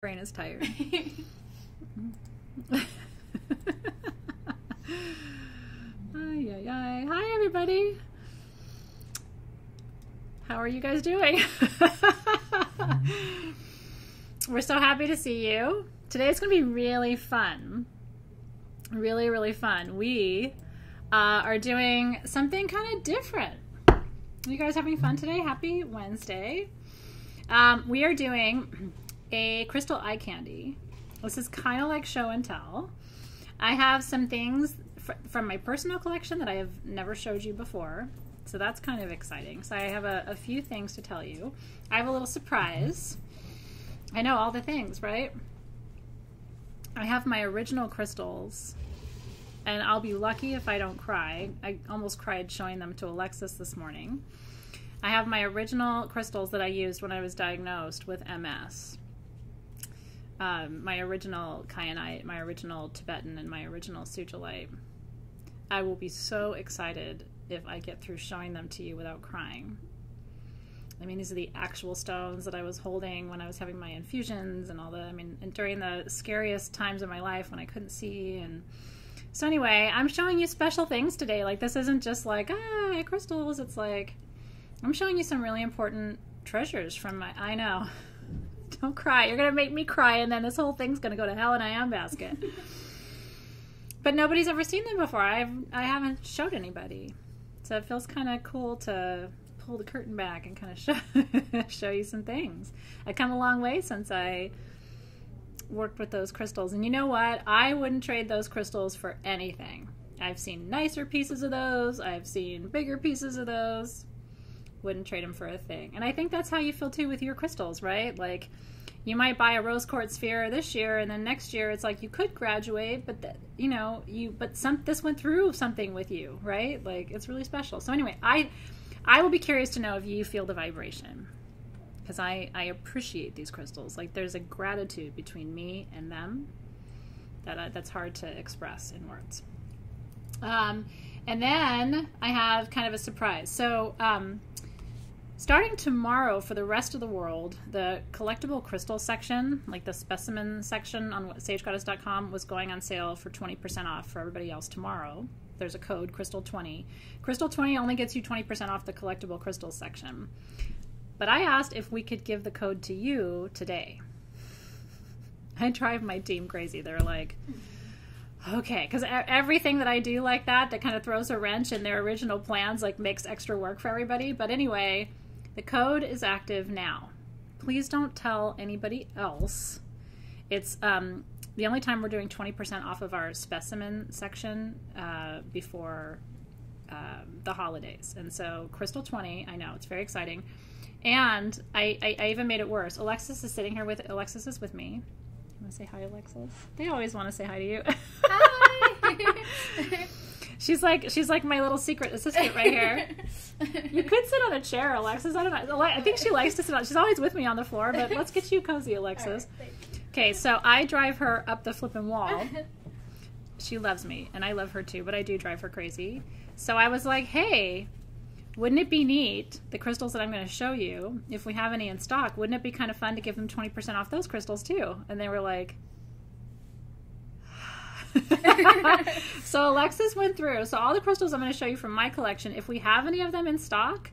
Brain is tired. Hi, everybody. How are you guys doing? We're so happy to see you. Today is going to be really fun. Really, really fun. We are doing something kind of different. Are you guys having fun today? Happy Wednesday. We are doing a crystal eye candy. This is kind of like show and tell. I have some things from my personal collection that I have never showed you before, so that's kind of exciting. So I have a few things to tell you. I have a little surprise. I know all the things, right? I have my original crystals, and I'll be lucky if I don't cry. I almost cried showing them to Alexis this morning. I have my original crystals that I used when I was diagnosed with MS. My original kyanite, my original Tibetan, and my original sujilite. I will be so excited if I get through showing them to you without crying. I mean, these are the actual stones that I was holding when I was having my infusions and all the, and during the scariest times of my life when I couldn't see. And so anyway, I'm showing you special things today. Like, this isn't just like, crystals. It's like, I'm showing you some really important treasures from my, I know. Don't cry. You're going to make me cry, and then this whole thing's going to go to hell in a handbasket. But nobody's ever seen them before. I haven't showed anybody. So it feels kind of cool to pull the curtain back and kind of show you some things. I've come a long way since I worked with those crystals. And you know what? I wouldn't trade those crystals for anything. I've seen nicer pieces of those. I've seen bigger pieces of those. Wouldn't trade them for a thing. And I think that's how you feel too with your crystals, right? Like, you might buy a rose quartz sphere this year, and then next year it's like you could graduate, but this went through something with you, right? Like, it's really special. So anyway, I will be curious to know if you feel the vibration, because I appreciate these crystals. Like, there's a gratitude between me and them that's hard to express in words. And then I have kind of a surprise. So starting tomorrow for the rest of the world, the collectible crystal section, like the specimen section on sagegoddess.com, was going on sale for 20% off for everybody else tomorrow. There's a code, Crystal20. Crystal20 only gets you 20% off the collectible crystals section. But I asked if we could give the code to you today. I drive my team crazy. They're like, okay, because everything that I do like that kind of throws a wrench in their original plans, like makes extra work for everybody. But anyway, the code is active now. Please don't tell anybody else. It's the only time we're doing 20% off of our specimen section before the holidays. And so Crystal20, I know, it's very exciting. And I even made it worse. Alexis is with me. You want to say hi, Alexis? They always want to say hi to you. Hi. She's like my little secret assistant right here. You could sit on a chair, Alexis. I don't know. I think she likes to sit on. She's always with me on the floor, but let's get you cozy, Alexis. Okay, so I drive her up the flipping wall. She loves me, and I love her too, but I do drive her crazy. So I was like, hey, wouldn't it be neat, the crystals that I'm going to show you, if we have any in stock, wouldn't it be kind of fun to give them 20% off those crystals too? And they were like, so Alexis went through. So all the crystals I'm going to show you from my collection, if we have any of them in stock,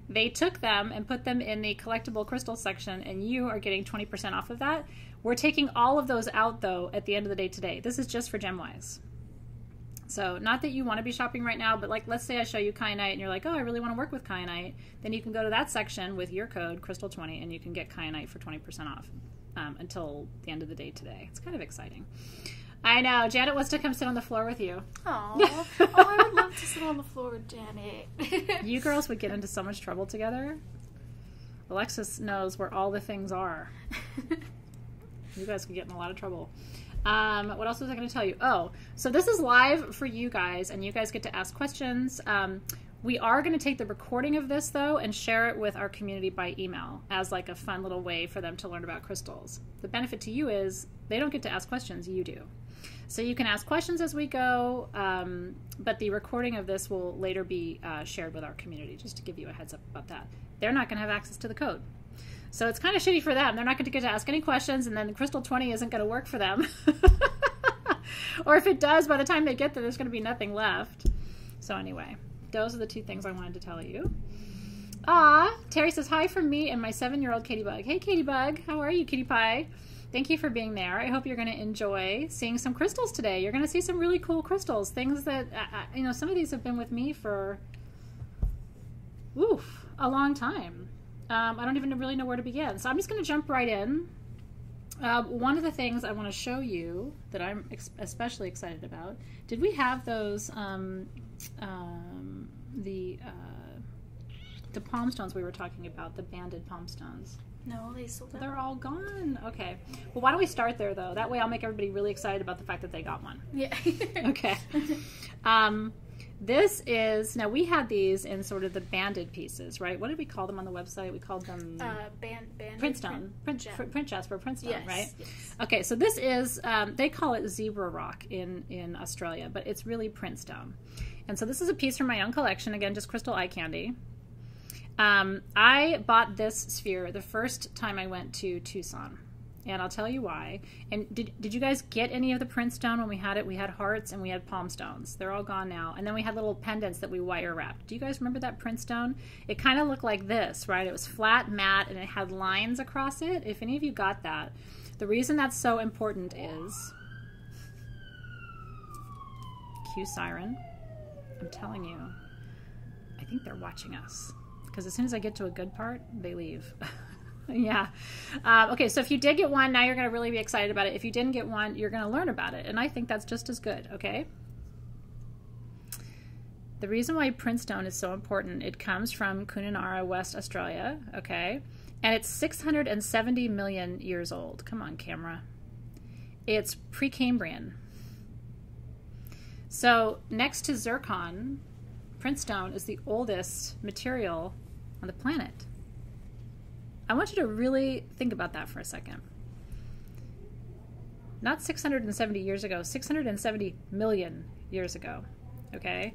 they took them and put them in the collectible crystal section, and you are getting 20% off of that. We're taking all of those out, though, at the end of the day today. This is just for GemWise. So not that you want to be shopping right now, but like, let's say I show you kyanite and you're like, oh, I really want to work with kyanite. Then you can go to that section with your code, Crystal20, and you can get kyanite for 20% off until the end of the day today. It's kind of exciting. I know. Janet wants to come sit on the floor with you. Aww. I would love to sit on the floor with Janet. You girls would get into so much trouble together. Alexis knows where all the things are. You guys could get in a lot of trouble. What else was I going to tell you? Oh, so this is live for you guys, and you guys get to ask questions. We are going to take the recording of this, though, and share it with our community by email as like a fun little way for them to learn about crystals. The benefit to you is they don't get to ask questions, you do. So you can ask questions as we go, but the recording of this will later be shared with our community, just to give you a heads up about that. They're not going to have access to the code. So it's kind of shitty for them. They're not going to get to ask any questions, and then Crystal 20 isn't going to work for them. Or if it does, by the time they get there, there's going to be nothing left. So anyway, those are the two things I wanted to tell you. Terry says, hi from me and my 7-year-old Katie Bug. Hey, Katie Bug. How are you, Kitty Pie? Thank you for being there. I hope you're going to enjoy seeing some crystals today. You're going to see some really cool crystals. Things that, some of these have been with me for, a long time. I don't even really know where to begin. So I'm just going to jump right in. One of the things I want to show you that I'm especially excited about, did we have those, the palm stones we were talking about, the banded palm stones? No, they sold out. They're all gone. Okay. Well, why don't we start there, though? That way I'll make everybody really excited about the fact that they got one. Yeah. Okay. This is, now we had these in sort of the banded pieces, right? What did we call them on the website? We called them print stone. Print jasper, print stone, yes, right? Yes. Okay, so this is, they call it zebra rock in Australia, but it's really print stone. And so this is a piece from my own collection, again, just crystal eye candy. I bought this sphere the first time I went to Tucson, and I'll tell you why. And did you guys get any of the print stone when we had it? We had hearts and we had palm stones. They're all gone now. And then we had little pendants that we wire wrapped. Do you guys remember that print stone? It kind of looked like this, right? It was flat, matte, and it had lines across it. If any of you got that, the reason that's so important is, cue siren. I'm telling you, I think they're watching us. Because as soon as I get to a good part, they leave. Yeah. Okay, so if you did get one, now you're going to really be excited about it. If you didn't get one, you're going to learn about it. And I think that's just as good, okay? The reason why print stone is so important, it comes from Kununurra, West Australia, okay? And it's 670 million years old. Come on, camera. It's Precambrian. So next to zircon, print stone is the oldest material on the planet. I want you to really think about that for a second. Not 670 years ago, 670 million years ago. Okay,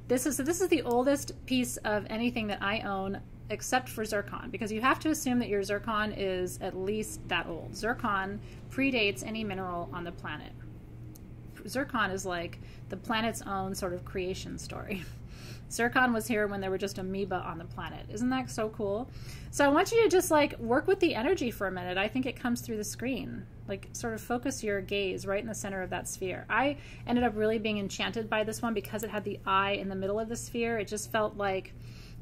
this is the oldest piece of anything that I own, except for zircon, because you have to assume that your zircon is at least that old. Zircon predates any mineral on the planet. Zircon is like the planet's own sort of creation story. Zircon was here when there were just amoeba on the planet. Isn't that so cool? So I want you to just like work with the energy for a minute. I think it comes through the screen. Like sort of focus your gaze right in the center of that sphere. I ended up really being enchanted by this one because it had the eye in the middle of the sphere. It just felt like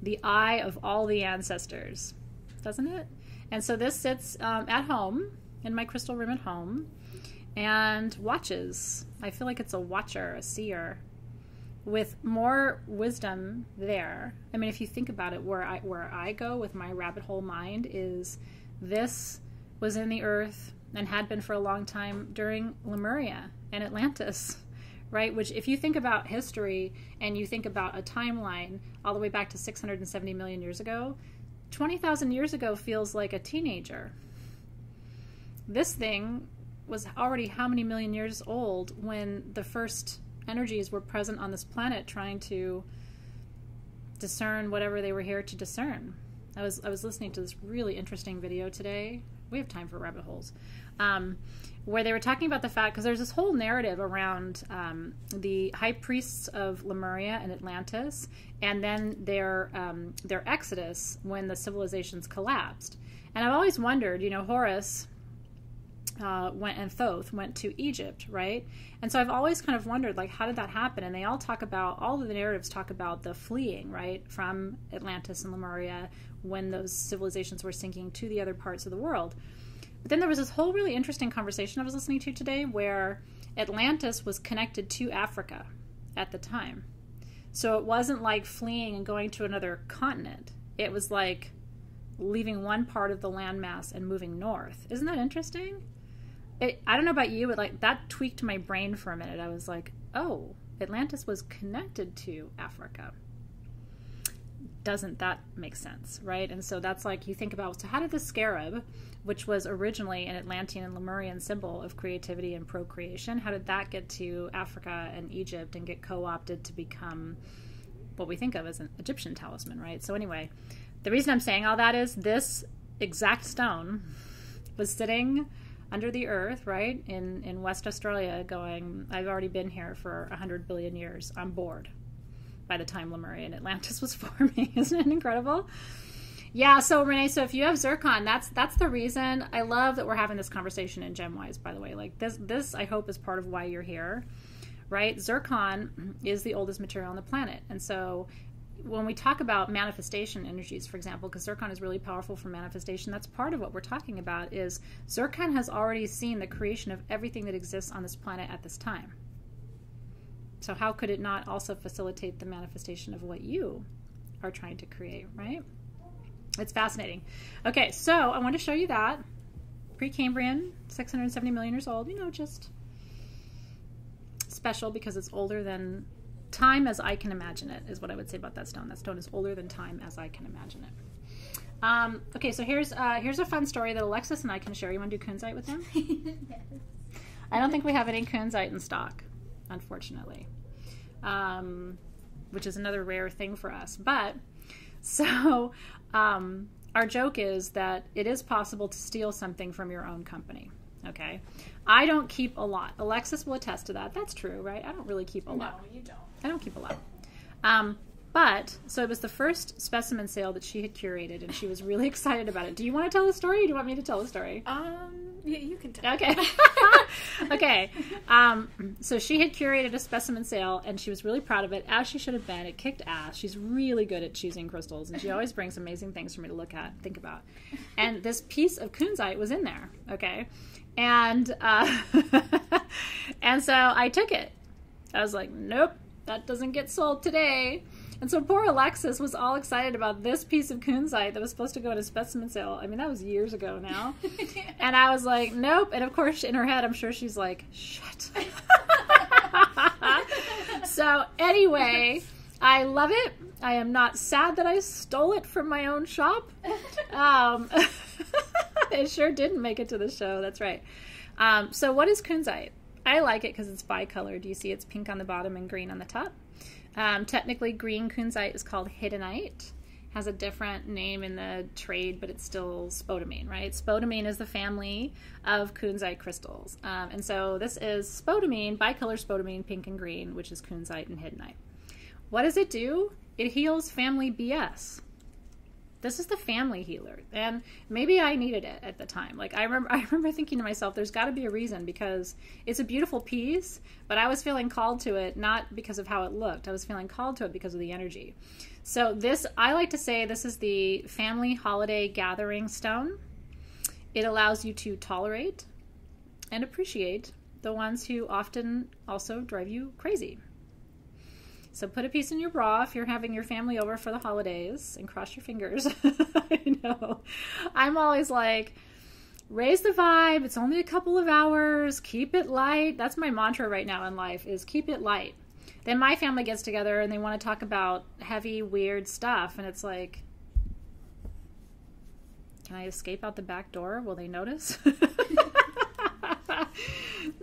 the eye of all the ancestors, doesn't it? And so this sits at home in my crystal room at home and watches. I feel like it's a watcher, a seer, with more wisdom there. I mean, if you think about it, where I go with my rabbit hole mind is this was in the earth and had been for a long time during Lemuria and Atlantis, right? Which if you think about history and you think about a timeline all the way back to 670 million years ago, 20,000 years ago feels like a teenager. This thing was already how many million years old when the first energies were present on this planet trying to discern whatever they were here to discern. I was listening to this really interesting video today. We have time for rabbit holes. Where they were talking about the fact, because there's this whole narrative around the high priests of Lemuria and Atlantis, and then their exodus when the civilizations collapsed. And I've always wondered, you know, Horus and Thoth went to Egypt, right? And so I've always kind of wondered, like, how did that happen? And they all talk about, all of the narratives talk about the fleeing, right, from Atlantis and Lemuria when those civilizations were sinking to the other parts of the world. But then there was this whole really interesting conversation I was listening to today where Atlantis was connected to Africa at the time. So it wasn't like fleeing and going to another continent. It was like leaving one part of the landmass and moving north. Isn't that interesting? I don't know about you, but like that tweaked my brain for a minute. I was like, oh, Atlantis was connected to Africa. Doesn't that make sense, right? And so that's like, you think about, so how did the scarab, which was originally an Atlantean and Lemurian symbol of creativity and procreation, how did that get to Africa and Egypt and get co-opted to become what we think of as an Egyptian talisman, right? So anyway, the reason I'm saying all that is this exact stone was sitting under the earth, right, in West Australia going, I've already been here for 100 billion years. I'm bored by the time Lemurian Atlantis was forming. Isn't it incredible? Yeah, so Renee, so if you have zircon, that's the reason. I love that we're having this conversation in GemWise, by the way. Like this I hope is part of why you're here, right? Zircon is the oldest material on the planet. And so when we talk about manifestation energies, for example, because zircon is really powerful for manifestation, that's part of what we're talking about is zircon has already seen the creation of everything that exists on this planet at this time. So how could it not also facilitate the manifestation of what you are trying to create, right? It's fascinating. Okay, so I want to show you that. Precambrian, 670 million years old, just special because it's older than time as I can imagine it, is what I would say about that stone. That stone is older than time as I can imagine it. Okay, so here's a fun story that Alexis and I can share. You want to do kunzite with them? Yes. I don't think we have any kunzite in stock, unfortunately, which is another rare thing for us. But so our joke is that it is possible to steal something from your own company. Okay, I don't keep a lot. Alexis will attest to that. That's true, right? I don't really keep a lot. No, you don't. I don't keep a lot. But, so it was the first specimen sale that she had curated, and she was really excited about it. Do you want to tell the story, or do you want me to tell the story? Yeah, you can tell. Okay. Okay. So she had curated a specimen sale, and she was really proud of it, as she should have been. It kicked ass. She's really good at choosing crystals, and she always brings amazing things for me to look at, think about. And this piece of kunzite was in there, okay? And, and so I took it. I was like, nope, that doesn't get sold today. And so poor Alexis was all excited about this piece of kunzite that was supposed to go at a specimen sale. I mean, that was years ago now. And I was like, nope. And of course, in her head, I'm sure she's like, shit. So anyway, I love it. I am not sad that I stole it from my own shop. It sure didn't make it to the show. That's right. So what is kunzite? I like it because it's bicolored. You see it's pink on the bottom and green on the top. Technically, green kunzite is called hiddenite. Has a different name in the trade, but it's still spodumene, right? Spodumene is the family of kunzite crystals. And so this is spodumene, bicolor spodumene, pink and green, which is kunzite and hiddenite. What does it do? It heals family BS. This is the family healer, and maybe I needed it at the time. Like I remember thinking to myself, there's got to be a reason, because it's a beautiful piece, but I was feeling called to it not because of how it looked. I was feeling called to it because of the energy. So this, I like to say, this is the family holiday gathering stone. It allows you to tolerate and appreciate the ones who often also drive you crazy. So put a piece in your bra if you're having your family over for the holidays, and cross your fingers. I know. I'm always like, raise the vibe. It's only a couple of hours. Keep it light. That's my mantra right now in life, is keep it light. Then my family gets together and they want to talk about heavy, weird stuff. And it's like, can I escape out the back door? Will they notice?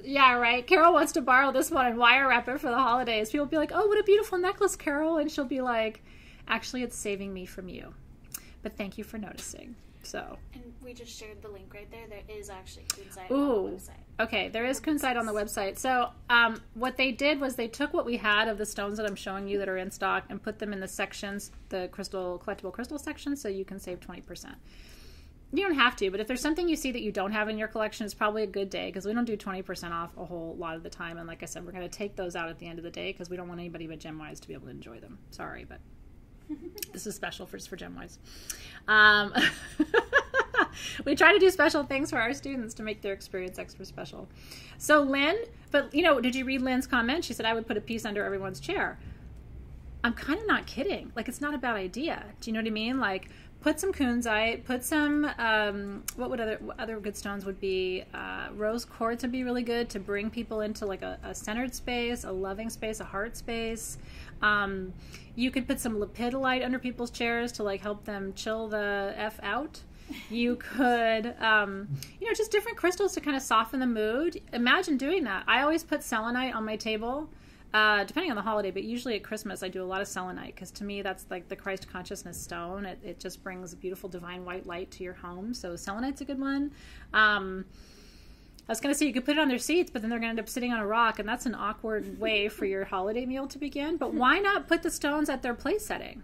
Yeah, right. Carol wants to borrow this one and wire wrap it for the holidays. People will be like, oh, what a beautiful necklace, Carol. And she'll be like, actually, it's saving me from you. But thank you for noticing. So. And we just shared the link right there. There is actually kunzite Ooh, on the website. Okay, there is kunzite on the website. So what they did was they took what we had of the stones that I'm showing you that are in stock and put them in the sections, the collectible crystal section, so you can save 20%. You don't have to, but if there's something you see that you don't have in your collection, it's probably a good day, because we don't do 20% off a whole lot of the time. And like I said, we're going to take those out at the end of the day because we don't want anybody but GemWise to be able to enjoy them. Sorry, but this is special for GemWise. We try to do special things for our students to make their experience extra special. So Lynn, but did you read Lynn's comment? She said, I would put a piece under everyone's chair. I'm kind of not kidding. Like, it's not a bad idea. Do you know what I mean? Like, put some kunzite, put some, what would other good stones would be? Rose quartz would be really good to bring people into like a centered space, a loving space, a heart space. You could put some lepidolite under people's chairs to like help them chill the F out. You could, just different crystals to kind of soften the mood. Imagine doing that. I always put selenite on my table depending on the holiday, but usually at Christmas I do a lot of selenite, because to me that's like the Christ consciousness stone. It just brings a beautiful divine white light to your home. So selenite's a good one. I was going to say you could put it on their seats, but then they're going to end up sitting on a rock, and that's an awkward way for your holiday meal to begin. But why not put the stones at their place setting?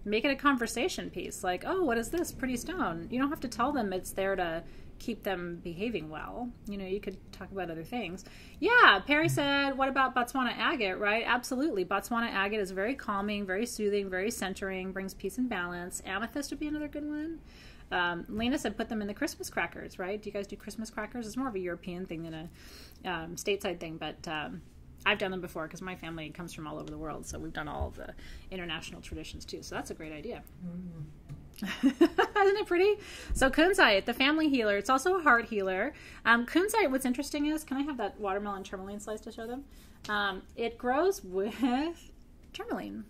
Make it a conversation piece. Like, oh, what is this pretty stone? You don't have to tell them it's there to keep them behaving well. You know, you could talk about other things. Yeah, Perry said, what about Botswana agate, right? Absolutely. Botswana agate is very calming, very soothing, very centering, brings peace and balance. Amethyst would be another good one. Lena said put them in the Christmas crackers, right? Do you guys do Christmas crackers? It's more of a European thing than a stateside thing, but I've done them before because my family comes from all over the world, so we've done all of the international traditions too, so that's a great idea. Isn't it pretty? So kunzite, the family healer. It's also a heart healer. Kunzite, what's interesting is, can I have that watermelon tourmaline slice to show them? It grows with tourmaline.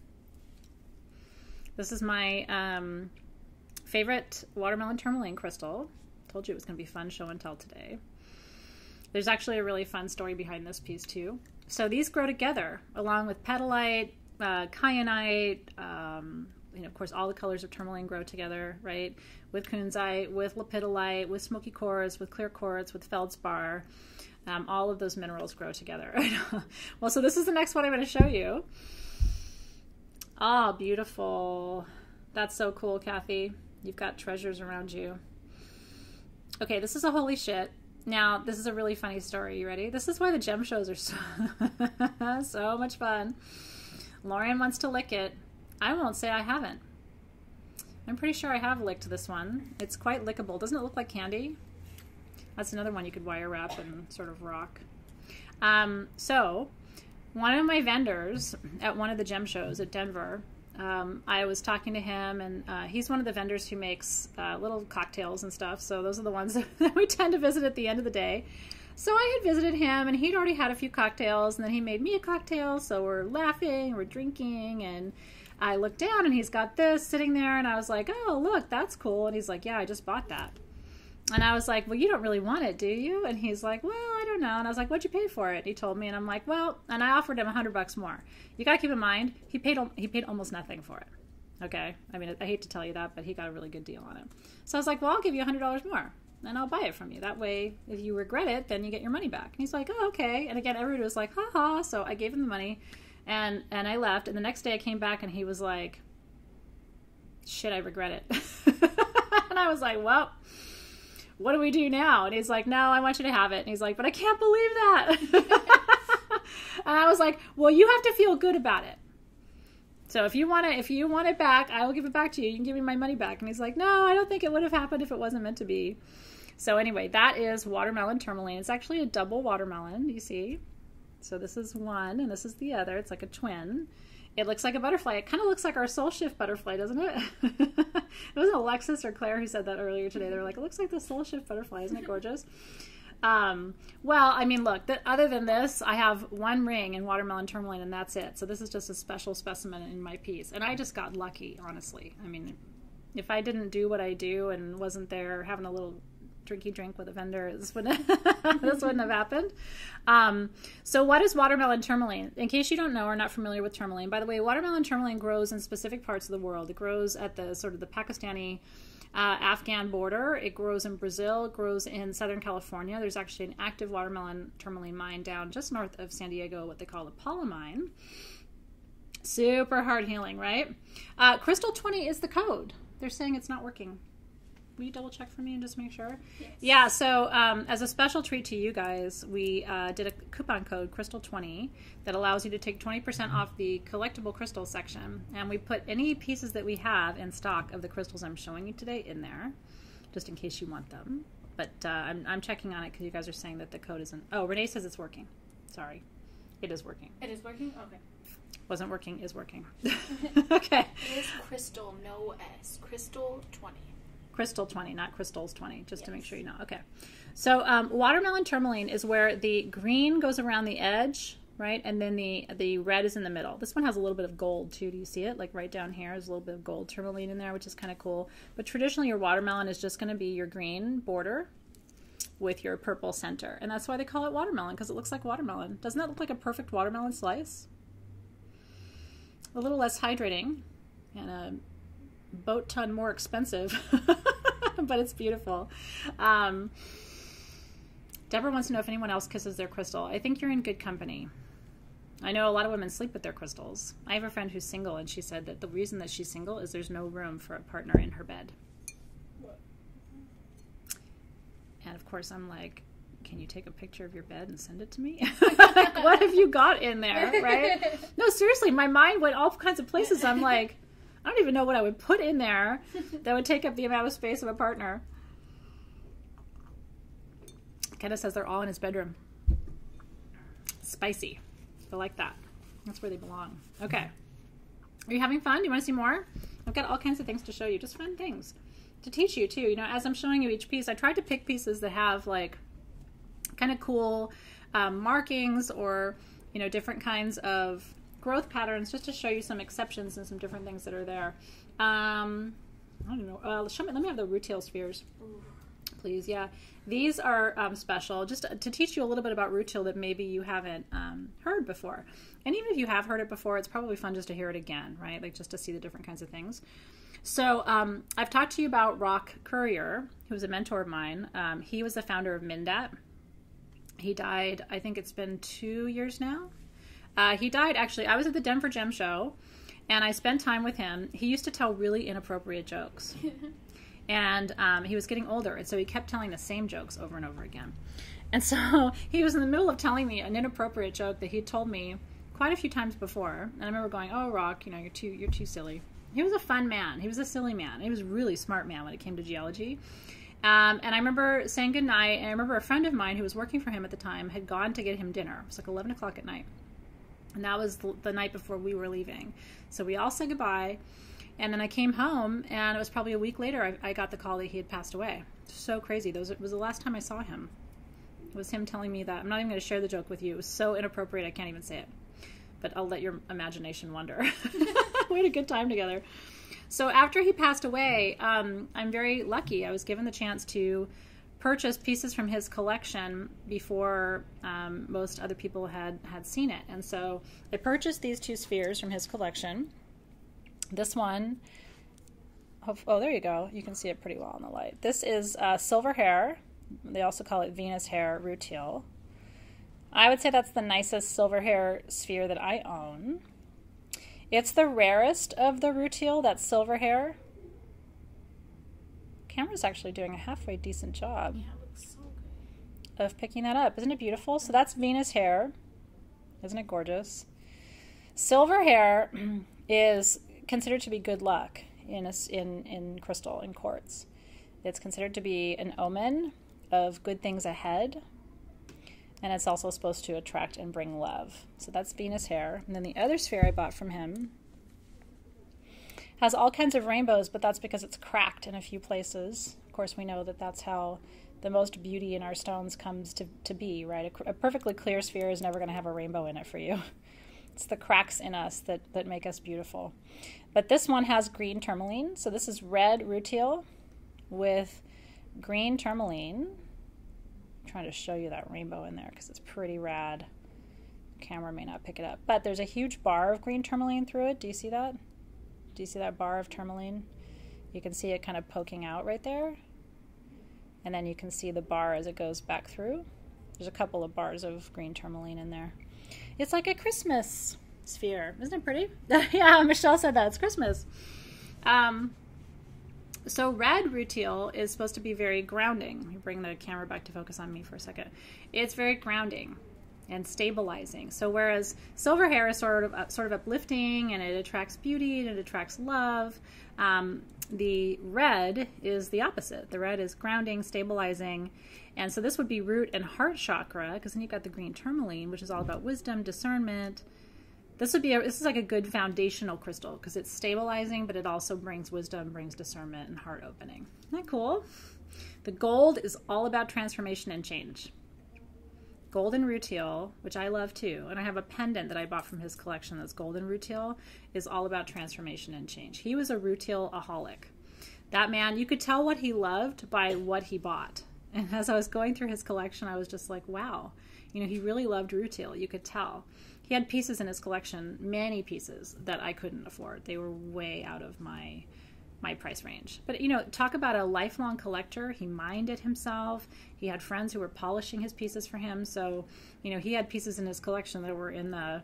This is my favorite watermelon tourmaline crystal. Told you it was going to be fun show and tell today. There's actually a really fun story behind this piece too. So these grow together along with petalite, kyanite, of course all the colors of tourmaline grow together, right? With kunzite, with lepidolite, with smoky quartz, with clear quartz, with feldspar. All of those minerals grow together. Well, so this is the next one I'm going to show you. Oh, beautiful. That's so cool, Kathy. You've got treasures around you. Okay, this is a holy shit. Now, this is a really funny story. You ready? This is why the gem shows are so much fun. Lauren wants to lick it. I won't say I haven't. I'm pretty sure I have licked this one. It's quite lickable. Doesn't it look like candy? That's another one you could wire wrap and sort of rock. So, one of my vendors at one of the gem shows at Denver, I was talking to him, and he's one of the vendors who makes little cocktails and stuff, so those are the ones that we tend to visit at the end of the day. So I had visited him, and he'd already had a few cocktails, and then he made me a cocktail, so we're laughing, we're drinking, and I looked down, and he's got this sitting there, and I was like, oh, look, that's cool, and he's like, yeah, I just bought that. And I was like, well, you don't really want it, do you? And he's like, well, I don't know. And I was like, what'd you pay for it? He told me, and I'm like, well, and I offered him $100 more. You got to keep in mind, he paid almost nothing for it. Okay? I mean, I hate to tell you that, but he got a really good deal on it. So I was like, well, I'll give you $100 more, and I'll buy it from you. That way, if you regret it, then you get your money back. And he's like, oh, okay. And again, everybody was like, ha ha. So I gave him the money, and I left. And the next day I came back, and he was like, shit, I regret it. And I was like, well, what do we do now? And he's like, no, I want you to have it. And he's like, but I can't believe that. And I was like, well, you have to feel good about it. So if you want it back, I will give it back to you. You can give me my money back. And he's like, no, I don't think it would have happened if it wasn't meant to be. So anyway, that is watermelon tourmaline. It's actually a double watermelon, you see? So this is one and this is the other. It's like a twin. It looks like a butterfly. It kind of looks like our soul shift butterfly, doesn't it? It wasn't Alexis or Claire who said that earlier today. They were like, it looks like the soul shift butterfly. Isn't it gorgeous? Well, I mean, look, other than this, I have one ring in watermelon tourmaline, and that's it. So this is just a special specimen in my piece. And I just got lucky, honestly. I mean, if I didn't do what I do and wasn't there having a little drinky drink with a vendor, this wouldn't have happened. So what is watermelon tourmaline? In case you don't know or are not familiar with tourmaline, by the way, watermelon tourmaline grows in specific parts of the world. It grows at the sort of the Pakistani Afghan border. It grows in Brazil. It grows in Southern California. There's actually an active watermelon tourmaline mine down just north of San Diego, what they call the Paula mine. Super hard healing, right? Crystal 20 is the code. They're saying it's not working. Will you double check for me and just make sure? Yes. Yeah, so as a special treat to you guys, we did a coupon code, Crystal20, that allows you to take 20% off the collectible crystal section. And we put any pieces that we have in stock of the crystals I'm showing you today in there, just in case you want them. But I'm checking on it because you guys are saying that the code isn't... Oh, Renee says it's working. Sorry. It is working. It is working? Okay. Wasn't working, is working. Okay. It is Crystal, no S. Crystal 20. Crystal 20, not crystals 20, just to make sure you know. Okay. So watermelon tourmaline is where the green goes around the edge, right? And then the red is in the middle. This one has a little bit of gold too. Do you see it? Like right down here is a little bit of gold tourmaline in there, which is kind of cool. But traditionally your watermelon is just going to be your green border. with your purple center. And that's why they call it watermelon, because it looks like watermelon. Doesn't that look like a perfect watermelon slice? A little less hydrating and a boat ton more expensive, but it's beautiful. Deborah wants to know if anyone else kisses their crystal. I think you're in good company. I know a lot of women sleep with their crystals. I have a friend who's single, and she said that the reason that she's single is there's no room for a partner in her bed. And of course, I'm like, can you take a picture of your bed and send it to me? Like, what have you got in there, right? No, seriously, my mind went all kinds of places. I'm like, I don't even know what I would put in there that would take up the amount of space of a partner. Kenneth says they're all in his bedroom. Spicy. I like that. That's where they belong. Okay. Are you having fun? Do you want to see more? I've got all kinds of things to show you. Just fun things to teach you too. You know, as I'm showing you each piece, I tried to pick pieces that have like kind of cool markings or, you know, different kinds of growth patterns, just to show you some exceptions and some different things that are there. I don't know. Let me have the rutile spheres. Please. Yeah, these are special, just to teach you a little bit about rutile that maybe you haven't heard before. And even if you have heard it before, it's probably fun just to hear it again, right? Like just to see the different kinds of things. So I've talked to you about Rock Currier, who was a mentor of mine. He was the founder of Mindat. He died, I think it's been 2 years now. He died, actually, I was at the Denver Gem Show, and I spent time with him. He used to tell really inappropriate jokes. And he was getting older, and so he kept telling the same jokes over and over again. And so he was in the middle of telling me an inappropriate joke that he'd told me quite a few times before. And I remember going, "Oh, Rock, you know, you're too silly." He was a fun man. He was a silly man. He was a really smart man when it came to geology. And I remember saying goodnight, and I remember a friend of mine who was working for him at the time had gone to get him dinner. It was like 11 o'clock at night. And that was the night before we were leaving. So we all said goodbye. And then I came home, and it was probably a week later I got the call that he had passed away. So crazy. It was the last time I saw him. It was him telling me that. I'm not even going to share the joke with you. It was so inappropriate I can't even say it. But I'll let your imagination wander. We had a good time together. So after he passed away, I'm very lucky. I was given the chance to purchase pieces from his collection before most other people had seen it. And so I purchased these two spheres from his collection. This one, oh, there you go. You can see it pretty well in the light. This is silver hair. They also call it Venus hair rutile. I would say that's the nicest silver hair sphere that I own. It's the rarest of the rutile, that's silver hair. Camera's actually doing a halfway decent job of picking that up. Isn't it beautiful? So that's Venus hair. Isn't it gorgeous? Silver hair is considered to be good luck in crystal, in quartz. It's considered to be an omen of good things ahead, and it's also supposed to attract and bring love. So that's Venus hair. And then the other sphere I bought from him has all kinds of rainbows, but that's because it's cracked in a few places. Of course, we know that that's how the most beauty in our stones comes to be, right? A perfectly clear sphere is never going to have a rainbow in it for you. It's the cracks in us that make us beautiful. But this one has green tourmaline. So this is red rutile with green tourmaline. I'm trying to show you that rainbow in there because it's pretty rad. The camera may not pick it up. But there's a huge bar of green tourmaline through it. Do you see that? Do you see that bar of tourmaline? You can see it kind of poking out right there. And then you can see the bar as it goes back through. There's a couple of bars of green tourmaline in there. It's like a Christmas sphere. Isn't it pretty? Yeah, Michelle said that. It's Christmas. So red rutile is supposed to be very grounding. Let me bring the camera back to focus on me for a second. It's very grounding and stabilizing. So whereas silver hair is sort of uplifting, and it attracts beauty and it attracts love, the red is the opposite. The red is grounding, stabilizing. And so this would be root and heart chakra, because then you've got the green tourmaline, which is all about wisdom, discernment. This is like a good foundational crystal because it's stabilizing, but it also brings wisdom, brings discernment, and heart opening. Isn't that cool? The gold is all about transformation and change. Golden rutile, which I love too, and I have a pendant that I bought from his collection that's golden rutile, is all about transformation and change. He was a rutile-aholic. That man, you could tell what he loved by what he bought. And as I was going through his collection, I was just like, wow, you know, he really loved rutail. You could tell. He had pieces in his collection, many pieces that I couldn't afford. They were way out of my price range. But, you know, talk about a lifelong collector. He mined it himself. He had friends who were polishing his pieces for him. So, you know, he had pieces in his collection that were in the,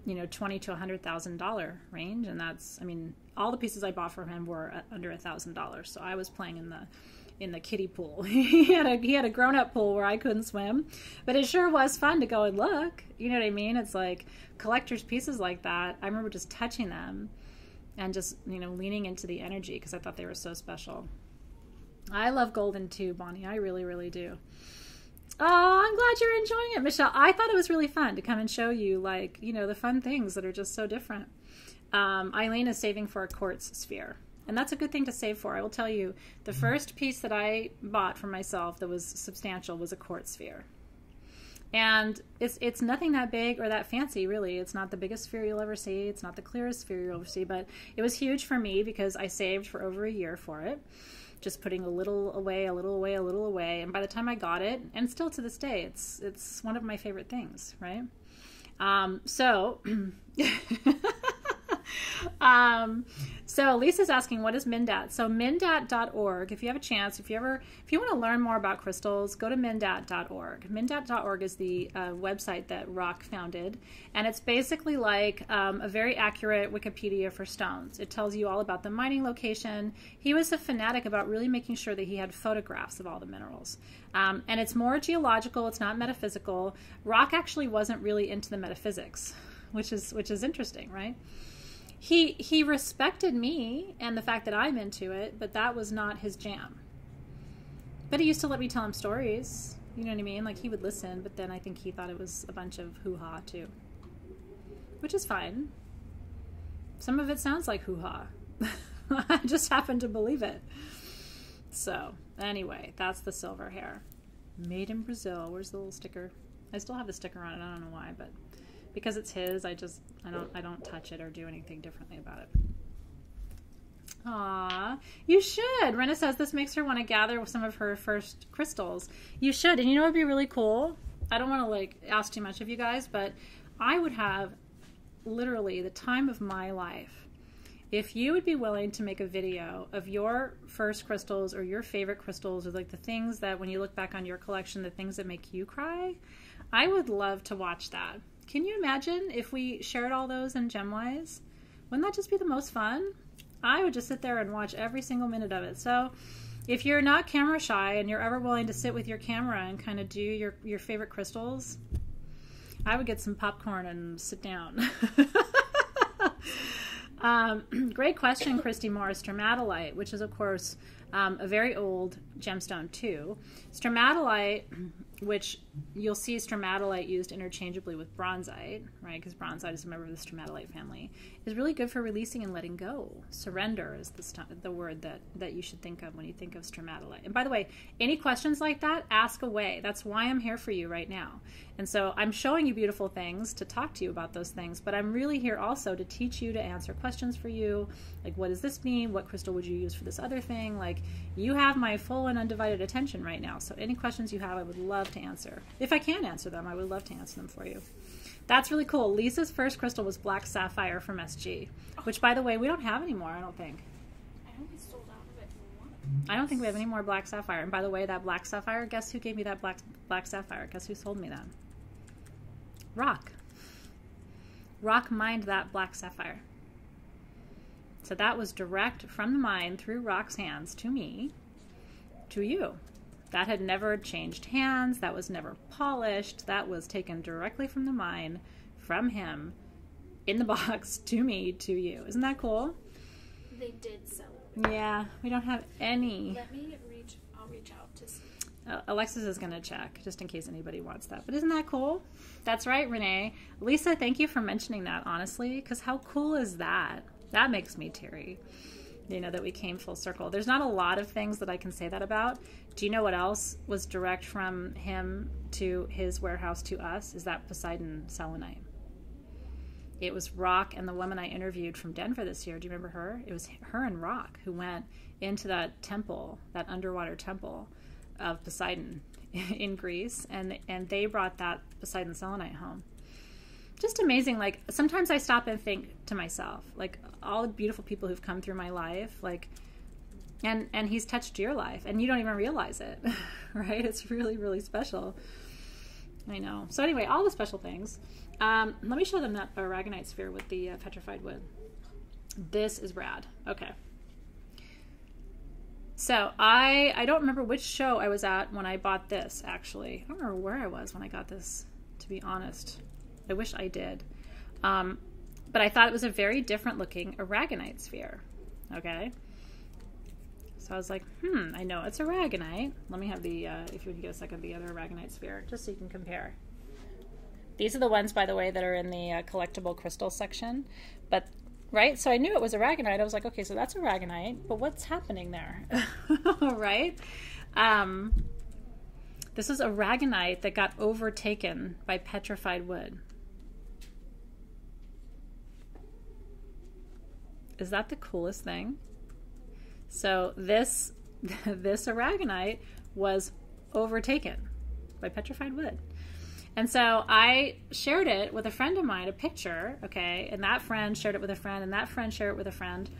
you know, $20,000 to $100,000 range. And that's, I mean, all the pieces I bought from him were under $1,000. So I was playing in the kiddie pool. he had a grown-up pool where I couldn't swim, but it sure was fun to go and look. You know what I mean? It's like collector's pieces like that. I remember just touching them and just, you know, leaning into the energy because I thought they were so special. I love Golden too, Bonnie. I really, really do. Oh, I'm glad you're enjoying it, Michelle. I thought it was really fun to come and show you, like, you know, the fun things that are just so different. Eileen is saving for a quartz sphere. And that's a good thing to save for. I will tell you, the first piece that I bought for myself that was substantial was a quartz sphere. And it's nothing that big or that fancy, really. It's not the biggest sphere you'll ever see. It's not the clearest sphere you'll ever see. But it was huge for me because I saved for over a year for it. Just putting a little away, a little away, a little away. And by the time I got it, and still to this day, it's one of my favorite things, right? So Lisa's asking, what is Mindat? So mindat.org, if you have a chance, if you want to learn more about crystals, go to mindat.org. Mindat.org is the website that Rock founded, and it's basically like a very accurate Wikipedia for stones. It tells you all about the mining location. He was a fanatic about really making sure that he had photographs of all the minerals. And it's more geological, it's not metaphysical. Rock actually wasn't really into the metaphysics, which is interesting, right? He respected me and the fact that I'm into it, but that was not his jam. But he used to let me tell him stories. You know what I mean? Like, he would listen, but then I think he thought it was a bunch of hoo-ha, too. Which is fine. Some of it sounds like hoo-ha. I just happen to believe it. So, anyway, that's the silver hair. Made in Brazil. Where's the little sticker? I still have the sticker on it. I don't know why, but because it's his, I don't touch it or do anything differently about it. Aw, you should. Rena says this makes her want to gather some of her first crystals. You should. And you know what would be really cool? I don't want to like ask too much of you guys, but I would have literally the time of my life if you would be willing to make a video of your first crystals or your favorite crystals, or like the things that when you look back on your collection, the things that make you cry. I would love to watch that. Can you imagine if we shared all those in GemWise? Wouldn't that just be the most fun? I would just sit there and watch every single minute of it. So if you're not camera shy and you're ever willing to sit with your camera and kind of do your favorite crystals, I would get some popcorn and sit down. Great question, Christy Moore. Stromatolite, which is, of course, a very old gemstone, too. Stromatolite, which you'll see stromatolite used interchangeably with bronzite, right? Because bronzite is a member of the stromatolite family, is really good for releasing and letting go. Surrender is the word that you should think of when you think of stromatolite. And by the way, any questions like that, ask away. That's why I'm here for you right now. And so I'm showing you beautiful things to talk to you about those things, but I'm really here also to teach you, to answer questions for you. Like, what does this mean? What crystal would you use for this other thing? Like, you have my full and undivided attention right now. So any questions you have, I would love to answer. If I can answer them, I would love to answer them for you. That's really cool. Lisa's first crystal was black sapphire from SG, which, by the way, we don't have anymore, I don't think. I only sold out of it once. I don't think we have any more black sapphire. And by the way, that black sapphire, guess who gave me that black sapphire? Guess who sold me that? Rock. Rock mined that black sapphire. So that was direct from the mine through Rock's hands to me, to you. That had never changed hands. That was never polished. That was taken directly from the mine, from him, in the box, to me, to you. Isn't that cool? They did sell it. Yeah, we don't have any. I'll reach out to see. Alexis is going to check, just in case anybody wants that. But isn't that cool? That's right, Renee. Lisa, thank you for mentioning that, honestly, because how cool is that? That makes me teary, you know, that we came full circle. There's not a lot of things that I can say that about. Do you know what else was direct from him to his warehouse to us? Is that Poseidon selenite. It was Rock and the woman I interviewed from Denver this year. Do you remember her? It was her and Rock who went into that temple, that underwater temple, of Poseidon in Greece, and they brought that Poseidon selenite home. Just amazing. Like, sometimes I stop and think to myself, like, all the beautiful people who've come through my life, like, and he's touched your life, and you don't even realize it, right? It's really, really special. I know. So anyway, all the special things. Let me show them that aragonite sphere with the petrified wood. This is rad. Okay. So I don't remember which show I was at when I bought this, actually. I don't remember where I was when I got this, to be honest. I wish I did. But I thought it was a very different looking aragonite sphere. Okay. So I was like, I know it's aragonite. Let me have the, if you would get a second, the other aragonite sphere, just so you can compare. These are the ones, by the way, that are in the collectible crystal section. But, right? So I knew it was aragonite. I was like, okay, so that's aragonite. But what's happening there? Right? This is aragonite that got overtaken by petrified wood. Is that the coolest thing? So this aragonite was overtaken by petrified wood. And so I shared it with a friend of mine, a picture, okay, and that friend shared it with a friend, and that friend shared it with a friend.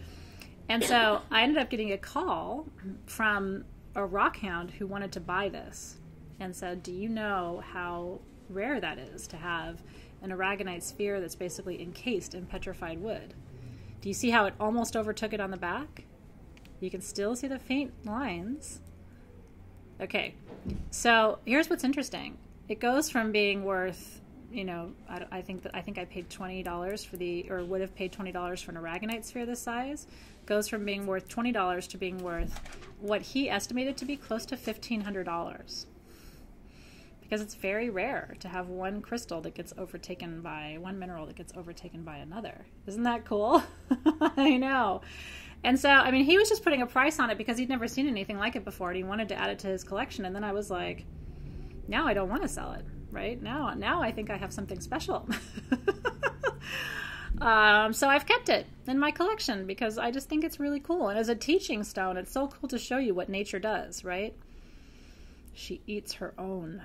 And so I ended up getting a call from a rock hound who wanted to buy this and said, do you know how rare that is to have an aragonite sphere that's basically encased in petrified wood? Do you see how it almost overtook it on the back? You can still see the faint lines. Okay, so here's what's interesting. It goes from being worth, you know, I think I paid $20 for the, or would have paid $20 for an aragonite sphere this size. Goes from being worth $20 to being worth what he estimated to be close to $1,500. Because it's very rare to have one crystal that gets overtaken by, one mineral that gets overtaken by another. Isn't that cool? I know. And so, I mean, he was just putting a price on it because he'd never seen anything like it before, and he wanted to add it to his collection. And then I was like, now I don't want to sell it, right? Now I think I have something special. So I've kept it in my collection because I just think it's really cool. And as a teaching stone, it's so cool to show you what nature does, right? She eats her own.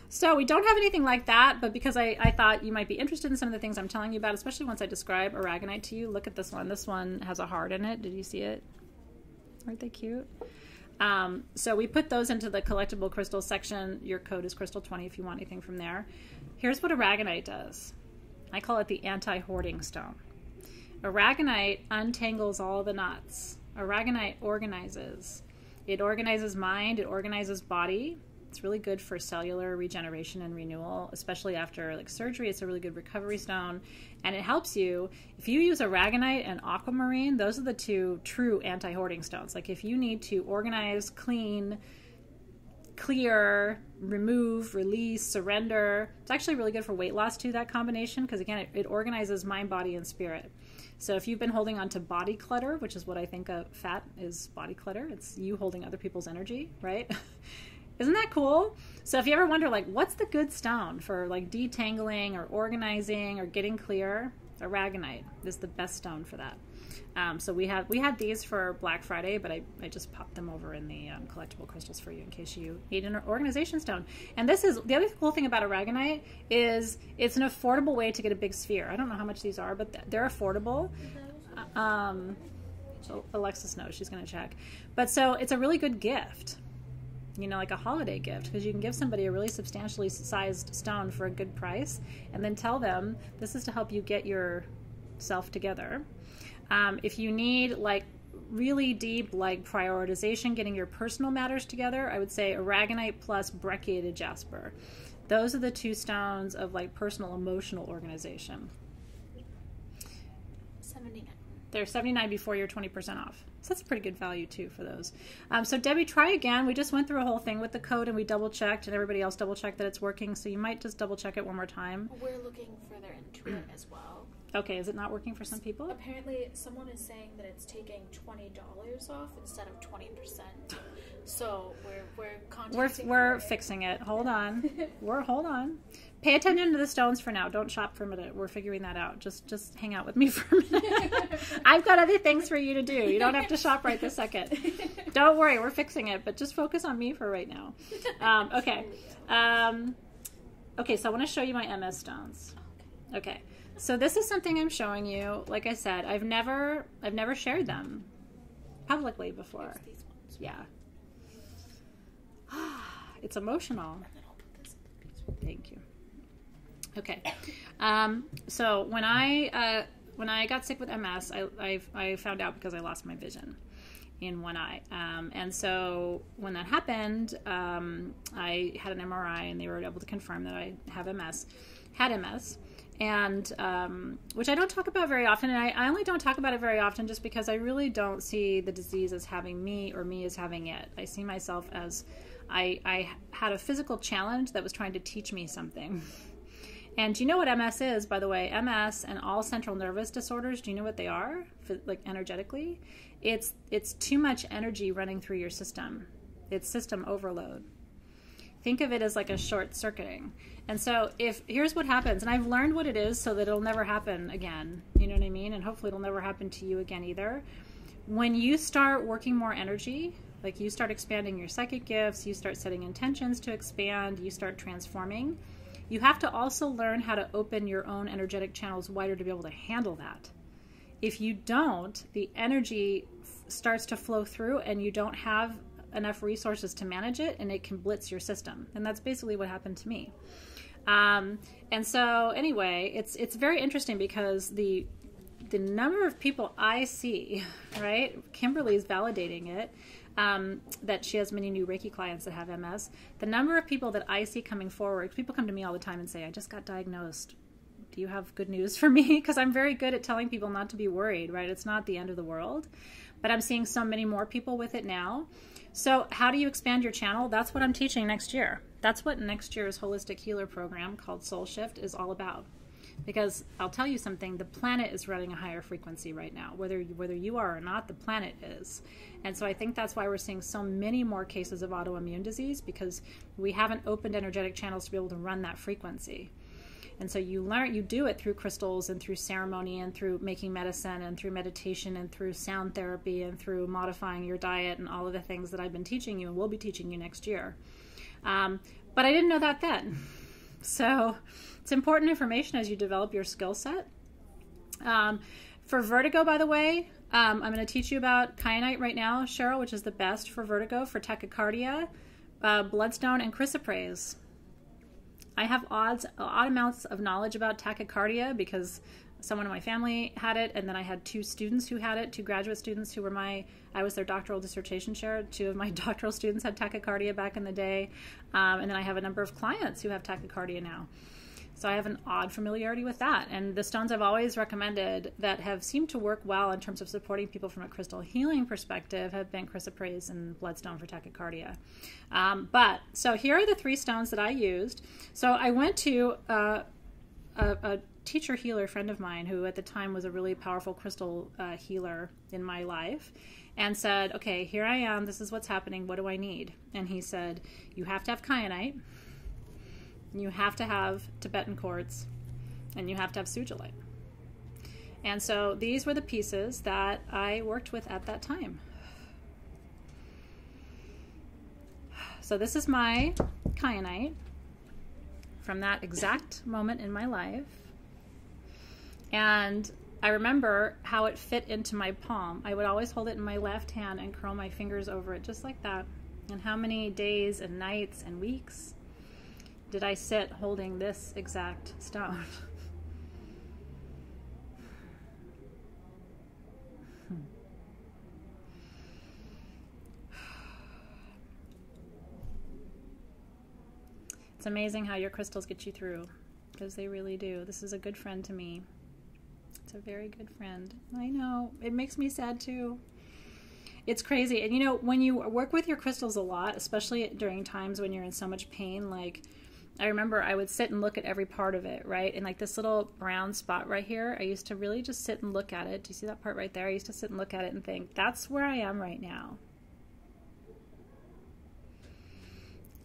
So we don't have anything like that, but because I thought you might be interested in some of the things I'm telling you about, especially once I describe aragonite to you. Look at this one. This one has a heart in it. Did you see it? Aren't they cute? So we put those into the collectible crystal section. Your code is crystal20 if you want anything from there. Here's what aragonite does. I call it the anti-hoarding stone. Aragonite untangles all the knots. Aragonite organizes. It organizes mind, it organizes body. It's really good for cellular regeneration and renewal, especially after like surgery. It's a really good recovery stone. And it helps you, if you use aragonite and aquamarine, those are the two true anti-hoarding stones. Like if you need to organize, clean, clear, remove, release, surrender. It's actually really good for weight loss too, that combination, because again, it organizes mind, body, and spirit. So if you've been holding on to body clutter, which is what I think of fat is body clutter, it's you holding other people's energy, right? Isn't that cool? So if you ever wonder, like, what's the good stone for like detangling or organizing or getting clear, aragonite is the best stone for that. So we had these for Black Friday, but I just popped them over in the collectible crystals for you in case you need an organization stone. And this is the other cool thing about aragonite is it's an affordable way to get a big sphere. I don't know how much these are, but they're affordable. So Alexis knows, she's going to check. But so it's a really good gift, you know, like a holiday gift, because you can give somebody a really substantially sized stone for a good price and then tell them this is to help you get yourself together. If you need like really deep like prioritization, getting your personal matters together, I would say aragonite plus brecciated jasper. Those are the two stones of like personal emotional organization. 79. They're $79 before you're 20% off. So that's a pretty good value too for those. So Debbie, try again. We just went through a whole thing with the code and we double checked and everybody else double checked that it's working. So you might just double check it one more time. We're looking further into it as well. Okay, is it not working for some people? Apparently someone is saying that it's taking $20 off instead of 20%. So we're contacting We're fixing it. Hold on. Hold on. Pay attention to the stones for now. Don't shop for a minute. We're figuring that out. Just hang out with me for a minute. I've got other things for you to do. You don't have to shop right this second. Don't worry, we're fixing it, but just focus on me for right now. Okay. Okay, so I want to show you my MS stones. Okay. So this is something I'm showing you. Like I said, I've never shared them publicly before. Yeah. It's emotional. Thank you. Okay. So when I got sick with MS, I found out because I lost my vision in one eye. And so when that happened, I had an MRI and they were able to confirm that I had MS, and which I don't talk about very often. And I only don't talk about it very often just because I really don't see the disease as having me or me as having it. I see myself as I had a physical challenge that was trying to teach me something. And do you know what MS is, by the way? MS and all central nervous disorders, do you know what they are, like energetically? It's too much energy running through your system. It's system overload. Think of it as like a short circuiting. And so here's what happens, and I've learned what it is so that it'll never happen again. You know what I mean? And hopefully it'll never happen to you again either. When you start working more energy, like you start expanding your psychic gifts, you start setting intentions to expand, you start transforming, you have to also learn how to open your own energetic channels wider to be able to handle that. If you don't, the energy starts to flow through and you don't have enough resources to manage it, and it can blitz your system. And that's basically what happened to me. And so anyway, it's very interesting because the number of people I see, right? Kimberly's validating it, that she has many new Reiki clients that have MS. The number of people that I see coming forward, people come to me all the time and say, I just got diagnosed. Do you have good news for me? Because I'm very good at telling people not to be worried, right? It's not the end of the world. But I'm seeing so many more people with it now. So how do you expand your channel? That's what I'm teaching next year. That's what next year's Holistic Healer program called Soul Shift is all about. Because I'll tell you something, the planet is running a higher frequency right now. Whether you are or not, the planet is. And so I think that's why we're seeing so many more cases of autoimmune disease, because we haven't opened energetic channels to be able to run that frequency. And so you do it through crystals and through ceremony and through making medicine and through meditation and through sound therapy and through modifying your diet and all of the things that I've been teaching you and will be teaching you next year. But I didn't know that then. So it's important information as you develop your skill set. For vertigo, by the way, I'm going to teach you about kyanite right now, Cheryl, which is the best for vertigo, for tachycardia, bloodstone, and chrysoprase. I have odd amounts of knowledge about tachycardia because someone in my family had it, and then I had two students who had it, two graduate students who were I was their doctoral dissertation chair. Two of my doctoral students had tachycardia back in the day, and then I have a number of clients who have tachycardia now. So I have an odd familiarity with that. And the stones I've always recommended that have seemed to work well in terms of supporting people from a crystal healing perspective have been chrysoprase and bloodstone for tachycardia. So here are the three stones that I used. So I went to a teacher healer friend of mine who at the time was a really powerful crystal healer in my life, and said, okay, here I am, this is what's happening, what do I need? And he said, you have to have kyanite, you have to have Tibetan quartz, and you have to have sugilite. And so these were the pieces that I worked with at that time. So this is my kyanite from that exact moment in my life. And I remember how it fit into my palm. I would always hold it in my left hand and curl my fingers over it just like that. And how many days and nights and weeks did I sit holding this exact stone? It's amazing how your crystals get you through, because they really do. This is a good friend to me. It's a very good friend. I know. It makes me sad too. It's crazy. And you know, when you work with your crystals a lot, especially during times when you're in so much pain, like I remember I would sit and look at every part of it, right? And like this little brown spot right here, I used to really just sit and look at it. Do you see that part right there? I used to sit and look at it and think, that's where I am right now.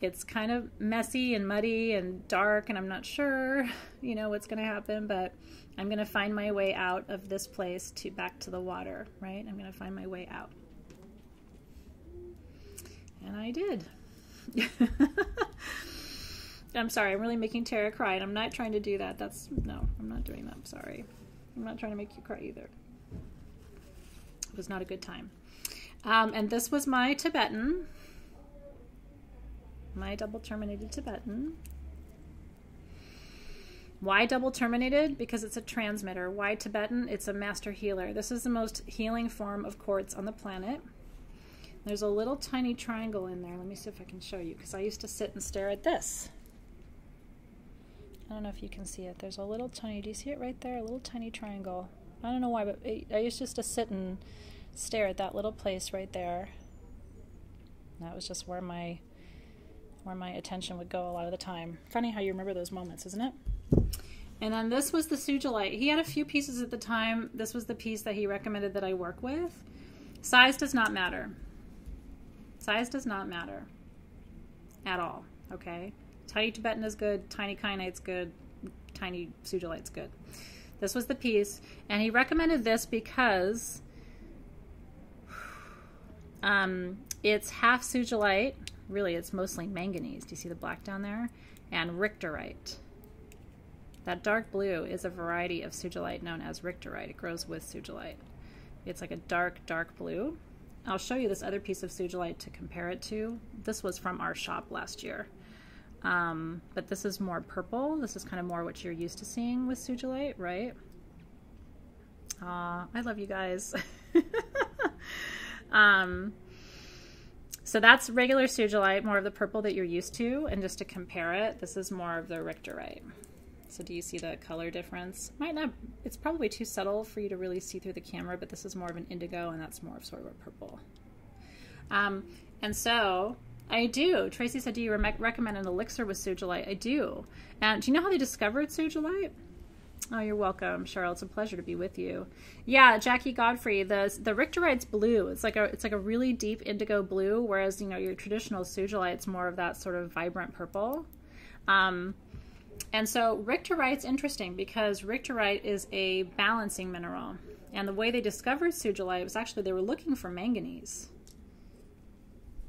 It's kind of messy and muddy and dark, and I'm not sure, you know, what's going to happen, but I'm going to find my way out of this place back to the water, right? I'm going to find my way out. And I did. I'm sorry, I'm really making Tara cry, and I'm not trying to do that. No, I'm not doing that. I'm sorry. I'm not trying to make you cry either. It was not a good time. And this was my Tibetan. My double terminated Tibetan. Why double terminated? Because it's a transmitter. Why Tibetan? It's a master healer. This is the most healing form of quartz on the planet. There's a little tiny triangle in there. Let me see if I can show you, because I used to sit and stare at this. I don't know if you can see it. There's a little tiny, do you see it right there? A little tiny triangle. I don't know why, but I used just to sit and stare at that little place right there. That was just where my attention would go a lot of the time. Funny how you remember those moments, isn't it? And then this was the sugilite. He had a few pieces at the time. This was the piece that he recommended that I work with. Size does not matter. Size does not matter at all, okay? Tiny Tibetan is good, tiny kyanite's good, tiny sugilite's good. This was the piece, and he recommended this because it's half sugilite. Really, it's mostly manganese. Do you see the black down there? And richterite. That dark blue is a variety of sugilite known as richterite. It grows with sugilite. It's like a dark, dark blue. I'll show you this other piece of sugilite to compare it to. This was from our shop last year. But this is more purple. This is kind of more what you're used to seeing with sugilite, right? I love you guys. So that's regular sugilite, more of the purple that you're used to. And just to compare it, this is more of the richterite. So do you see the color difference? Might not, it's probably too subtle for you to really see through the camera, but this is more of an indigo and that's more of sort of a purple. And so I do. Tracy said, do you recommend an elixir with sugilite? I do. And do you know how they discovered sugilite? Oh, you're welcome, Cheryl. It's a pleasure to be with you. Yeah, Jackie Godfrey, the richterite's blue. It's like a really deep indigo blue, whereas, you know, your traditional sugilite's more of that sort of vibrant purple. And so richterite's interesting because richterite is a balancing mineral. And the way they discovered sugilite was actually they were looking for manganese,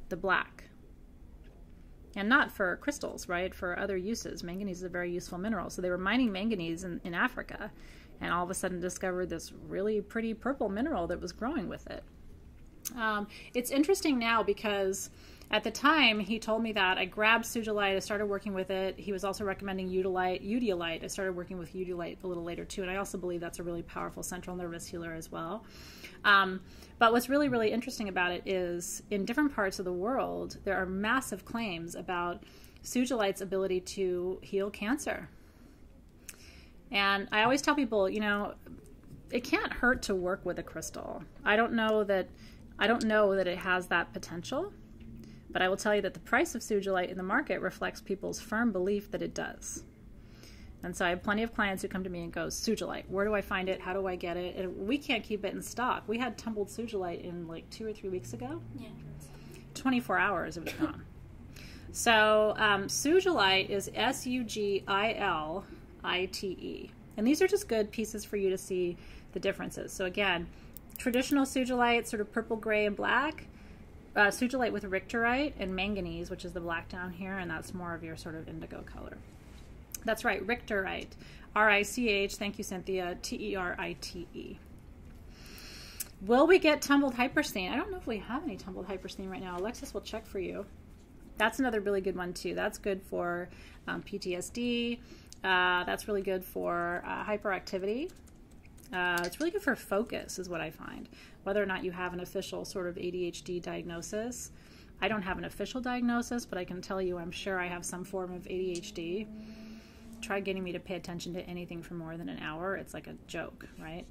the black. And not for crystals, right? For other uses. Manganese is a very useful mineral. So they were mining manganese in Africa and all of a sudden discovered this really pretty purple mineral that was growing with it. It's interesting now because at the time he told me that, I grabbed sugilite, I started working with it. He was also recommending eudialyte. I started working with eudialyte a little later too, and I also believe that's a really powerful central nervous healer as well. But what's really, really interesting about it is in different parts of the world, there are massive claims about sugilite's ability to heal cancer. And I always tell people, you know, it can't hurt to work with a crystal. I don't know that it has that potential, but I will tell you that the price of sugilite in the market reflects people's firm belief that it does. And so I have plenty of clients who come to me and go, sugilite, where do I find it? How do I get it? And we can't keep it in stock. We had tumbled sugilite in like 2 or 3 weeks ago. Yeah. 24 hours it was gone. So sugilite is Sugilite. And these are just good pieces for you to see the differences. So again, traditional sugilite, sort of purple, gray, and black. Sugilite with richterite and manganese, which is the black down here, and that's more of your sort of indigo color. That's right, richterite. R-I-C-H, thank you, Cynthia, T-E-R-I-T-E. Will we get tumbled hypersthene? I don't know if we have any tumbled hypersthene right now. Alexis will check for you. That's another really good one, too. That's good for PTSD. That's really good for hyperactivity. It's really good for focus, is what I find. Whether or not you have an official sort of ADHD diagnosis. I don't have an official diagnosis, but I can tell you I'm sure I have some form of ADHD. Try getting me to pay attention to anything for more than an hour. It's like a joke, right?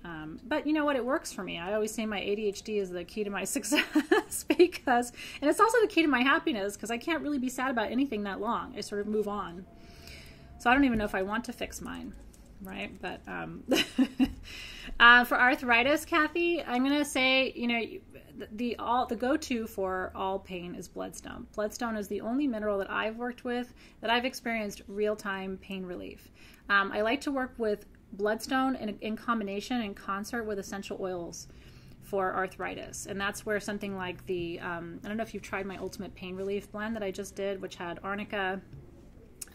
But you know what? It works for me. I always say my ADHD is the key to my success because, and it's also the key to my happiness because I can't really be sad about anything that long. I sort of move on. So I don't even know if I want to fix mine, right? But For arthritis, Kathy, I'm going to say, you know, the go-to for all pain is bloodstone. Bloodstone is the only mineral that I've worked with that I've experienced real-time pain relief. I like to work with bloodstone in combination, in concert with essential oils for arthritis. And that's where something like the, I don't know if you've tried my Ultimate Pain Relief blend that I just did, which had arnica,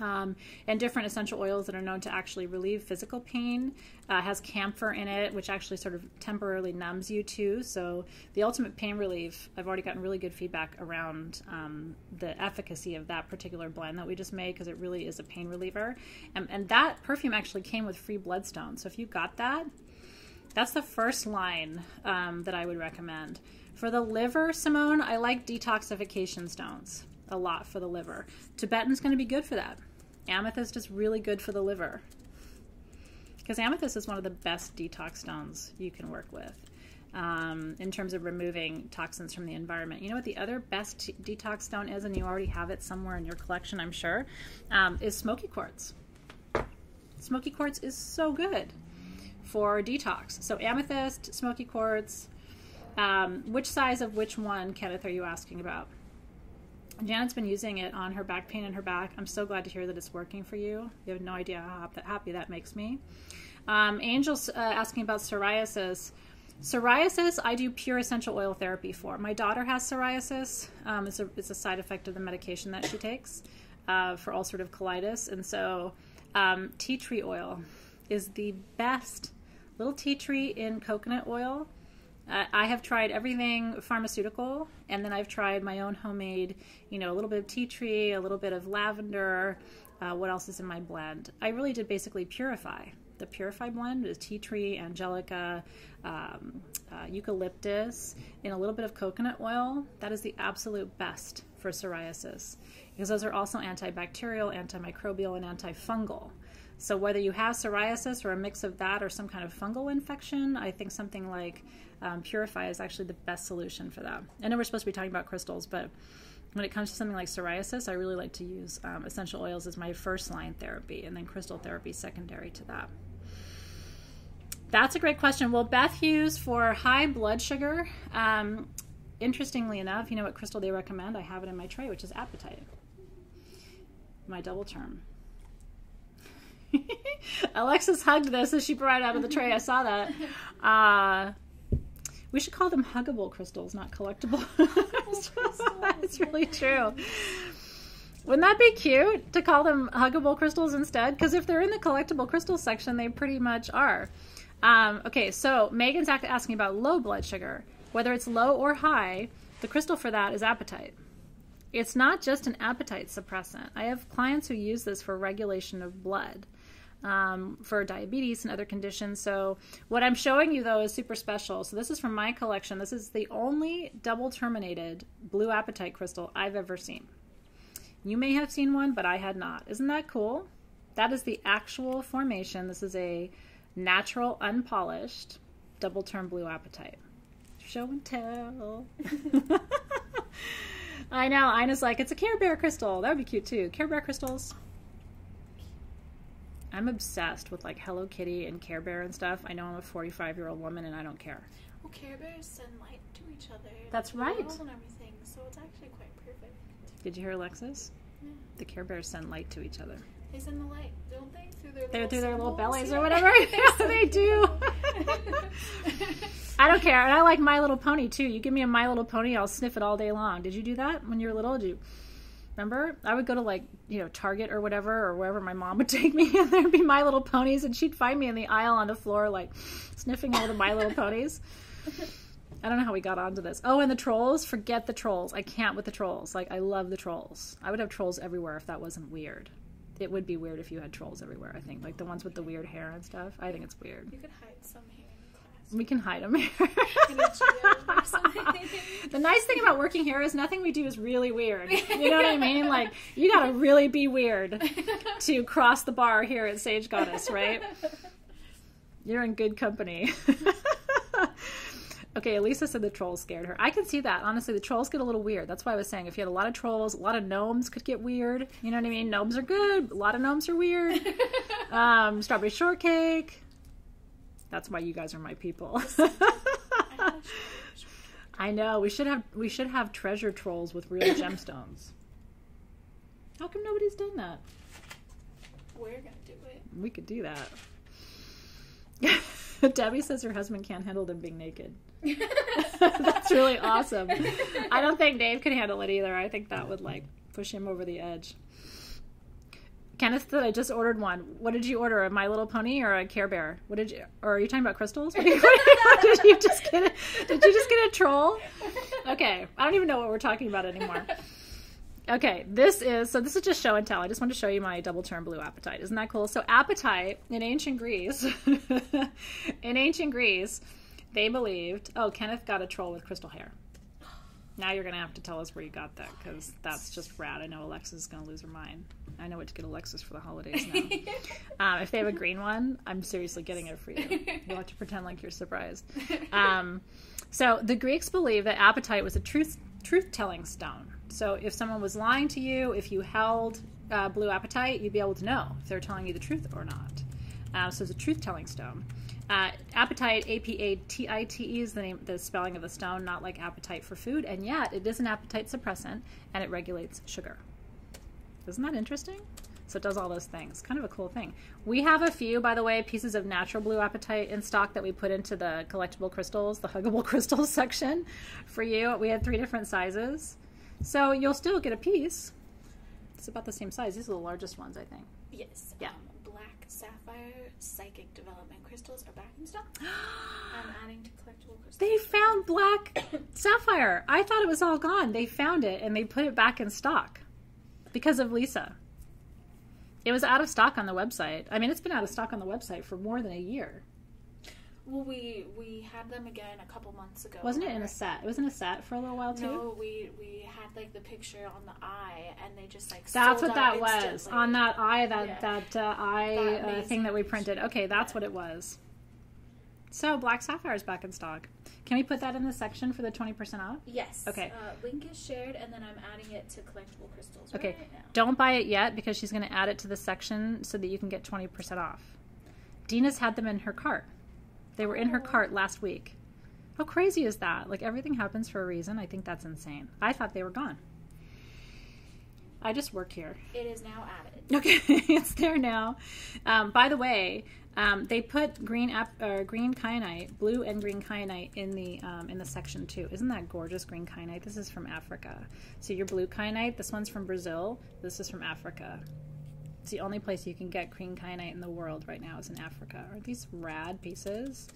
and different essential oils that are known to actually relieve physical pain. Has camphor in it, which actually sort of temporarily numbs you too. So the Ultimate Pain Relief, I've already gotten really good feedback around the efficacy of that particular blend that we just made, because it really is a pain reliever. And that perfume actually came with free bloodstone. So if you got that, that's the first line that I would recommend. For the liver, Simone, I like detoxification stones a lot for the liver. Tibetan's going to be good for that. Amethyst is really good for the liver, because amethyst is one of the best detox stones you can work with in terms of removing toxins from the environment. You know what the other best detox stone is, and you already have it somewhere in your collection, I'm sure, is smoky quartz. Smoky quartz is so good for detox. So amethyst, smoky quartz. Which size of which one, Kenneth, are you asking about? Janet's been using it on her back pain in her back. I'm so glad to hear that it's working for you. You have no idea how happy that makes me. Angel's asking about psoriasis. Psoriasis, I do pure essential oil therapy for. My daughter has psoriasis. It's a side effect of the medication that she takes for ulcerative colitis. And so tea tree oil is the best. Little tea tree in coconut oil. I have tried everything pharmaceutical, and then I've tried my own homemade, you know, a little bit of tea tree, a little bit of lavender. What else is in my blend? I really did basically Purify. The Purify blend is tea tree, angelica, eucalyptus, and a little bit of coconut oil. That is the absolute best for psoriasis, because those are also antibacterial, antimicrobial, and antifungal. So whether you have psoriasis or a mix of that or some kind of fungal infection, I think something like Purify is actually the best solution for that. I know we're supposed to be talking about crystals, but when it comes to something like psoriasis, I really like to use essential oils as my first line therapy, and then crystal therapy secondary to that. That's a great question. Well, Beth Hughes, for high blood sugar, interestingly enough, you know what crystal they recommend? I have it in my tray, which is Apatite, my double term. Alexis hugged this as she brought it out of the tray. I saw that. We should call them huggable crystals, not collectible. It's really true. Wouldn't that be cute to call them huggable crystals instead? Because if they're in the collectible crystals section, they pretty much are. Okay, so Megan's asking about low blood sugar. Whether it's low or high, the crystal for that is Apatite. It's not just an appetite suppressant. I have clients who use this for regulation of blood, for diabetes and other conditions. So what I'm showing you, though, is super special. So this is from my collection. This is the only double terminated blue apatite crystal I've ever seen. You may have seen one, but I had not. Isn't that cool? That is the actual formation. This is a natural, unpolished, double term blue apatite. Show and tell. I know. Ina's like, it's a Care Bear crystal. That would be cute too. Care Bear crystals. I'm obsessed with like Hello Kitty and Care Bear and stuff. I know I'm a 45-year-old woman and I don't care. Well, Care Bears send light to each other. That's right. And everything, so it's actually quite perfect. Did you hear Alexis? Yeah. The Care Bears send light to each other. They send the light, don't they? Through their little bellies or whatever. Yes, they do. I don't care. And I like My Little Pony too. You give me a My Little Pony, I'll sniff it all day long. Did you do that when you were little? Did you remember? I would go to like, you know, Target or whatever, or wherever my mom would take me, and there'd be My Little Ponies, and she'd find me in the aisle on the floor like sniffing all the My Little Ponies. I don't know how we got onto this. Oh, and the trolls. Forget the trolls. I can't with the trolls. Like, I love the trolls. I would have trolls everywhere if that wasn't weird. It would be weird if you had trolls everywhere, I think. Like the ones with the weird hair and stuff. I think it's weird. You could hide some hair in class. We can hide them here. In a geo or something. The nice thing about working here is nothing we do is really weird. You know what I mean? Like, you gotta really be weird to cross the bar here at Sage Goddess, right? You're in good company. Okay, Elisa said the trolls scared her. I can see that. Honestly, the trolls get a little weird. That's why I was saying if you had a lot of trolls, a lot of gnomes could get weird. You know what I mean? Gnomes are good. A lot of gnomes are weird. Strawberry shortcake. That's why you guys are my people. I had a treasure. I know. We should have treasure trolls with real gemstones. How come nobody's done that? We're gonna do it. We could do that. Debbie says her husband can't handle them being naked. That's really awesome. I don't think Dave could handle it either. I think that would like push him over the edge. Kenneth said I just ordered one. What did you order? A My Little Pony or a Care Bear? What did you? Or are you talking about crystals? Did you just get a troll? Okay, I don't even know what we're talking about anymore. Okay, this is just show and tell. I just want to show you my double turn blue apatite. Isn't that cool? So apatite in ancient Greece, they believed. Oh, Kenneth got a troll with crystal hair. Now you're gonna have to tell us where you got that because that's just rad. I know Alexis is gonna lose her mind. I know what to get Alexis for the holidays now. If they have a green one, I'm seriously getting it for you. You'll have to pretend like you're surprised. So the Greeks believed that apatite was a truth-telling stone. So if someone was lying to you, if you held blue apatite, you'd be able to know if they're telling you the truth or not. So it's a truth-telling stone. Apatite, A-P-A-T-I-T-E, is the spelling of the stone, not like appetite for food, and yet it is an appetite suppressant, and it regulates sugar. Isn't that interesting? So it does all those things. Kind of a cool thing. We have a few, by the way, pieces of natural blue apatite in stock that we put into the collectible crystals, the huggable crystals section for you. We had 3 different sizes. So you'll still get a piece. It's about the same size. These are the largest ones, I think. Yes. Yeah. Black sapphire psychic development crystals are back in stock. I'm adding to collectible crystals. They found black sapphire. I thought it was all gone. They found it and they put it back in stock because of Lisa. It was out of stock on the website. I mean, it's been out of stock on the website for more than a year. Well, we had them again a couple months ago. Wasn't it in a set? It was in a set for a little while too? No, we had like the picture on the eye, and they just like that's sold what that out was instantly. on that eye, That thing that we amazing printed. Okay, that's what it was. So black sapphire is back in stock. Can we put that in the section for the 20% off? Yes. Okay. Link is shared, and then I'm adding it to collectible crystals. Okay. Right now. Don't buy it yet because she's going to add it to the section so that you can get 20% off. Dina's had them in her cart. They were in her cart last week. How crazy is that? Like, everything happens for a reason. I think that's insane. I thought they were gone. I just work here. It is now added. Okay, it's there now. By the way, they put green kyanite, blue and green kyanite in the section too. Isn't that gorgeous? Green kyanite. This is from Africa. So your blue kyanite. This one's from Brazil. This is from Africa. It's the only place you can get green kyanite in the world right now is in Africa. Aren't these rad pieces?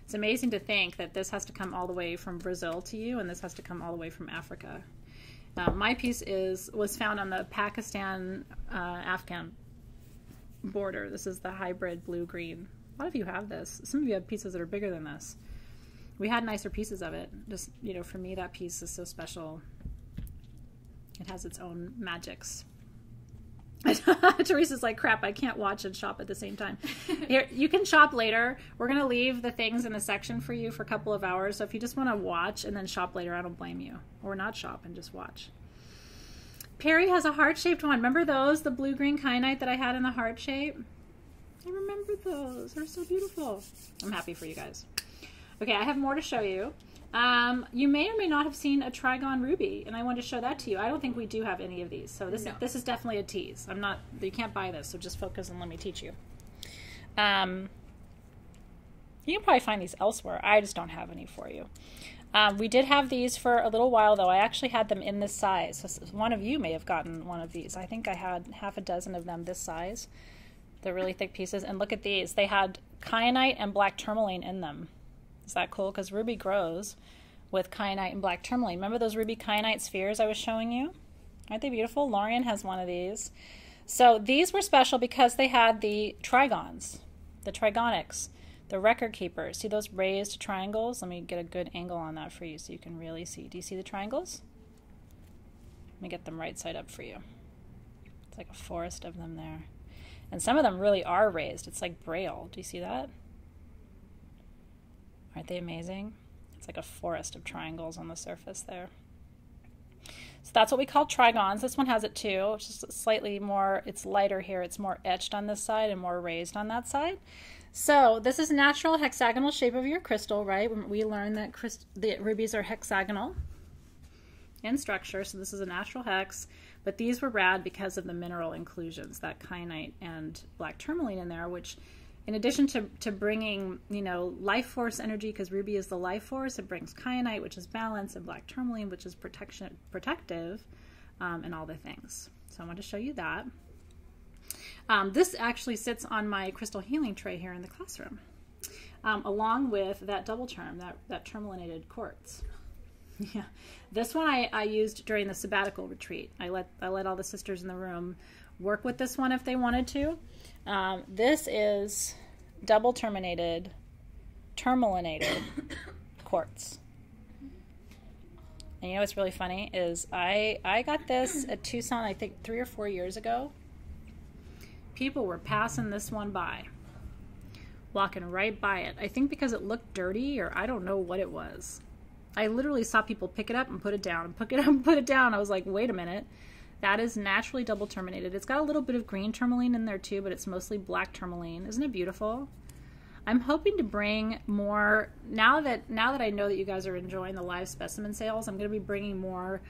It's amazing to think that this has to come all the way from Brazil to you, and this has to come all the way from Africa. My piece was found on the Pakistan-Afghan border. This is the hybrid blue-green. A lot of you have this. Some of you have pieces that are bigger than this. We had nicer pieces of it. Just, for me, that piece is so special. It has its own magics. Teresa's like, crap, I can't watch and shop at the same time. Here, you can shop later. We're going to leave the things in the section for you for a couple of hours. So if you just want to watch and then shop later, I don't blame you. Or not shop and just watch. Perry has a heart-shaped one. Remember those? The blue-green kyanite that I had in the heart shape? I remember those. They're so beautiful. I'm happy for you guys. Okay, I have more to show you. You may or may not have seen a Trigon ruby, and I want to show that to you. I don't think we do have any of these, so this is definitely a tease. You can't buy this, so just focus and let me teach you. You can probably find these elsewhere. I just don't have any for you. We did have these for a little while, though. I actually had them in this size. So one of you may have gotten one of these. I think I had half a dozen of them this size. They're really thick pieces. And look at these. They had kyanite and black tourmaline in them. Is that cool? Because ruby grows with kyanite and black tourmaline. Remember those ruby kyanite spheres I was showing you? Aren't they beautiful? Lorian has one of these. So these were special because they had the trigons, the trigonics, the record keepers. See those raised triangles? Let me get a good angle on that for you so you can really see. Do you see the triangles? Let me get them right side up for you. It's like a forest of them there. And some of them really are raised. It's like braille. Do you see that? Aren't they amazing? It's like a forest of triangles on the surface there. So that's what we call trigons. This one has it too. It's just slightly more, it's lighter here. It's more etched on this side and more raised on that side. So this is natural hexagonal shape of your crystal, right? We learned that the rubies are hexagonal in structure. So this is a natural hex, but these were rad because of the mineral inclusions, that kyanite and black tourmaline in there, which in addition to bringing, you know, life force energy, because ruby is the life force, it brings kyanite, which is balance, and black tourmaline, which is protective, and all the things. So I want to show you that. This actually sits on my crystal healing tray here in the classroom, along with that double term, that tourmalinated quartz. Yeah, this one I used during the sabbatical retreat. I let all the sisters in the room work with this one if they wanted to. This is double tourmalinated quartz. And you know what's really funny is I got this at Tucson, I think 3 or 4 years ago. People were passing this one by, walking right by it. I think because it looked dirty, or I don't know what it was. I literally saw people pick it up and put it down, and pick it up and put it down. I was like, wait a minute. That is naturally double tourmalinated. It's got a little bit of green tourmaline in there too, but it's mostly black tourmaline. Isn't it beautiful? I'm hoping to bring more, now that I know that you guys are enjoying the live specimen sales, I'm going to be bringing more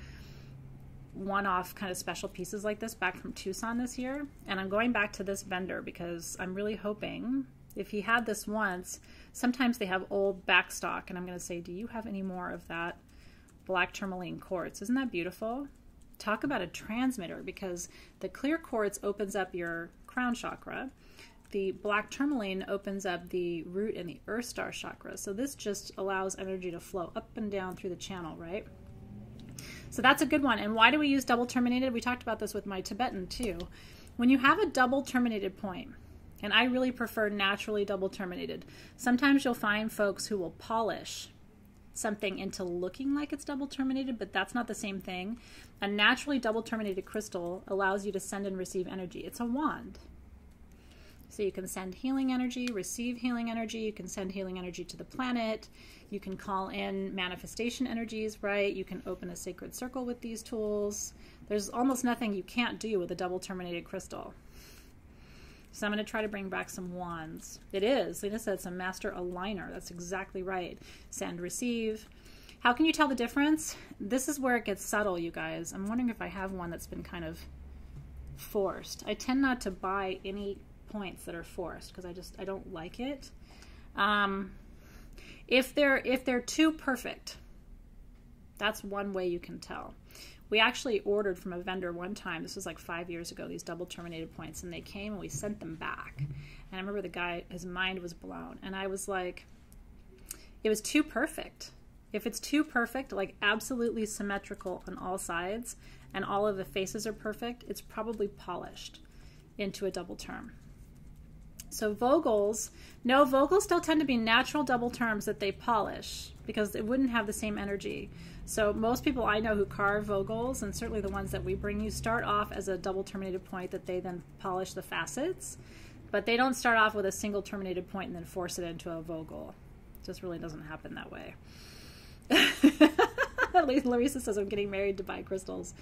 one-off kind of special pieces like this back from Tucson this year. And I'm going back to this vendor because I'm really hoping, if he had this once, sometimes they have old backstock, and I'm going to say, do you have any more of that black tourmaline quartz? Isn't that beautiful? Talk about a transmitter, because the clear quartz opens up your crown chakra. The black tourmaline opens up the root and the earth star chakra. So this just allows energy to flow up and down through the channel, right? So that's a good one. And why do we use double terminated? We talked about this with my Tibetan too. When you have a double terminated point, and I really prefer naturally double terminated, sometimes you'll find folks who will polish something into looking like it's double terminated, but that's not the same thing. A naturally double terminated crystal allows you to send and receive energy. It's a wand. So you can send healing energy, receive healing energy, you can send healing energy to the planet, you can call in manifestation energies, right? You can open a sacred circle with these tools. There's almost nothing you can't do with a double terminated crystal. So I'm going to try to bring back some wands. It is, Lena said, it's a master aligner. That's exactly right. Send, receive. How can you tell the difference? This is where it gets subtle, you guys. I'm wondering if I have one that's been kind of forced. I tend not to buy any points that are forced because I don't like it. If they're too perfect, that's one way you can tell. We actually ordered from a vendor one time, this was like 5 years ago, these double terminated points, and they came and we sent them back. And I remember the guy, his mind was blown. And I was like, it was too perfect. If it's too perfect, like absolutely symmetrical on all sides, and all of the faces are perfect, it's probably polished into a double term. So Vogels, no, Vogels still tend to be natural double terms that they polish because it wouldn't have the same energy. So most people I know who carve Vogels, and certainly the ones that we bring you, start off as a double terminated point that they then polish the facets, but they don't start off with a single terminated point and then force it into a Vogel. It just really doesn't happen that way. Larissa says I'm getting married to buy crystals.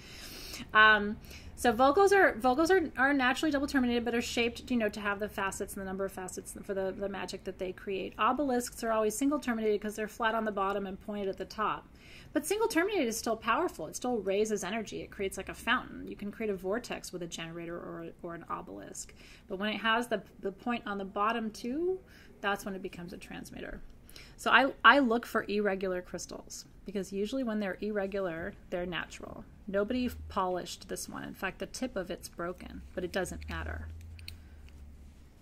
So Vogels are naturally double terminated, but are shaped, you know, to have the facets and the number of facets for the magic that they create. Obelisks are always single terminated because they're flat on the bottom and pointed at the top. But single terminated is still powerful. It still raises energy. It creates like a fountain. You can create a vortex with a generator or an obelisk. But when it has the point on the bottom too, that's when it becomes a transmitter. So I look for irregular crystals because usually when they're irregular, they're natural. Nobody polished this one. In fact, the tip of it's broken, but it doesn't matter.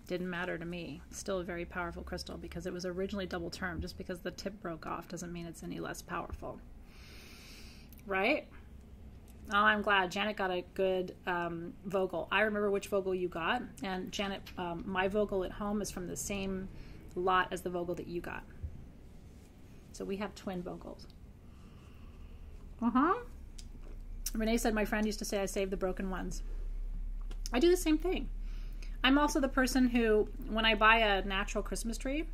Didn't matter to me. Still a very powerful crystal because it was originally double term. Just because the tip broke off doesn't mean it's any less powerful. Right? Oh, I'm glad. Janet got a good Vogel. I remember which Vogel you got. And Janet, my Vogel at home is from the same lot as the Vogel that you got. So we have twin Vogels. Renee said, my friend used to say I save the broken ones. I do the same thing. I'm also the person who, when I buy a natural Christmas tree,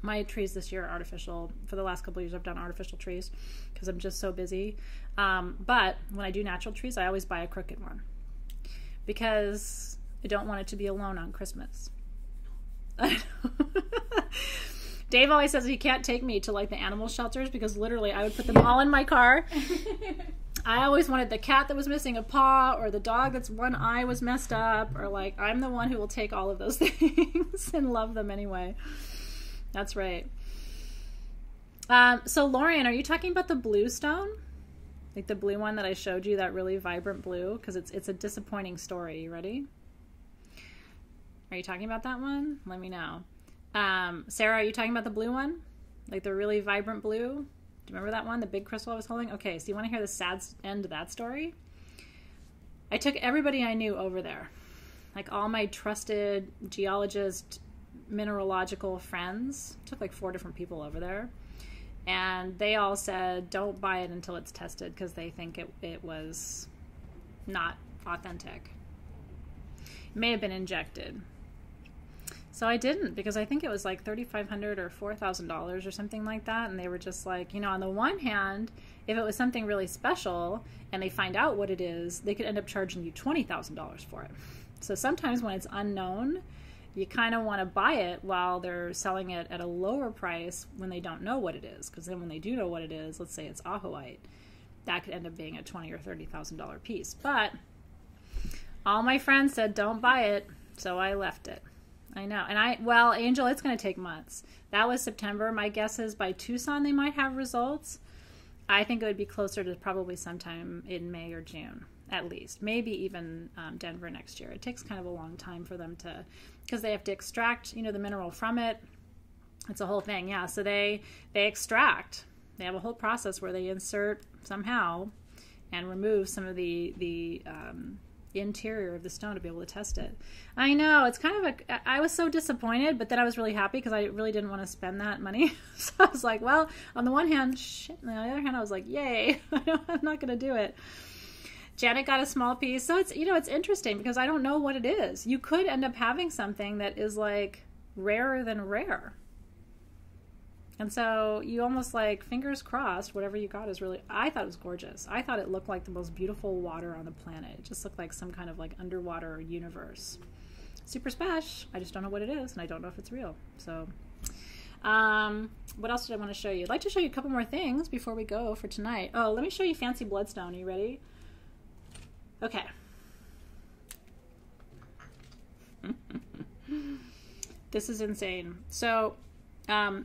My trees this year are artificial. For the last couple of years, I've done artificial trees because I'm just so busy. But when I do natural trees, I always buy a crooked one because I don't want it to be alone on Christmas. Dave always says he can't take me to like the animal shelters because literally I would put them all in my car. I always wanted the cat that was missing a paw or the dog that's one eye was messed up, or like I'm the one who will take all of those things and love them anyway. That's right. So Lorian, are you talking about the blue stone? Like the blue one that I showed you, that really vibrant blue? Because it's a disappointing story. You ready? Are you talking about that one? Let me know. Sarah, are you talking about the blue one? Like the really vibrant blue? Do you remember that one? The big crystal I was holding? Okay, so you want to hear the sad end of that story? I took everybody I knew over there. Like all my trusted geologist, mineralogical friends. Took like 4 different people over there. And they all said, don't buy it until it's tested because they think it was not authentic. It may have been injected. So I didn't, because I think it was like $3,500 or $4,000 or something like that. And they were just like, you know, on the one hand, if it was something really special and they find out what it is, they could end up charging you $20,000 for it. So sometimes when it's unknown, you kind of want to buy it while they're selling it at a lower price when they don't know what it is. Because then when they do know what it is, let's say it's ahoite, that could end up being a $20,000 or $30,000 piece. But all my friends said, don't buy it. So I left it. I know. And well, Angel, it's going to take months. That was September. My guess is by Tucson, they might have results. I think it would be closer to probably sometime in May or June, at least. Maybe even Denver next year. It takes kind of a long time for them to, because they have to extract, you know, the mineral from it. It's a whole thing. Yeah. So they extract. They have a whole process where they insert somehow and remove some of the interior of the stone to be able to test it. I know, it's kind of I was so disappointed, but then I was really happy because I really didn't want to spend that money. So I was like, well, on the one hand, shit, on the other hand, I was like, yay, I'm not going to do it. Janet got a small piece. So it's, you know, it's interesting because I don't know what it is. You could end up having something that is like rarer than rare. And so you almost like, fingers crossed, whatever you got is really, I thought it was gorgeous. I thought it looked like the most beautiful water on the planet. It just looked like some kind of like underwater universe. Super special. I just don't know what it is, and I don't know if it's real. So, what else did I want to show you? I'd like to show you a couple more things before we go for tonight. Oh, let me show you Fancy Bloodstone. Are you ready? Okay. This is insane. So,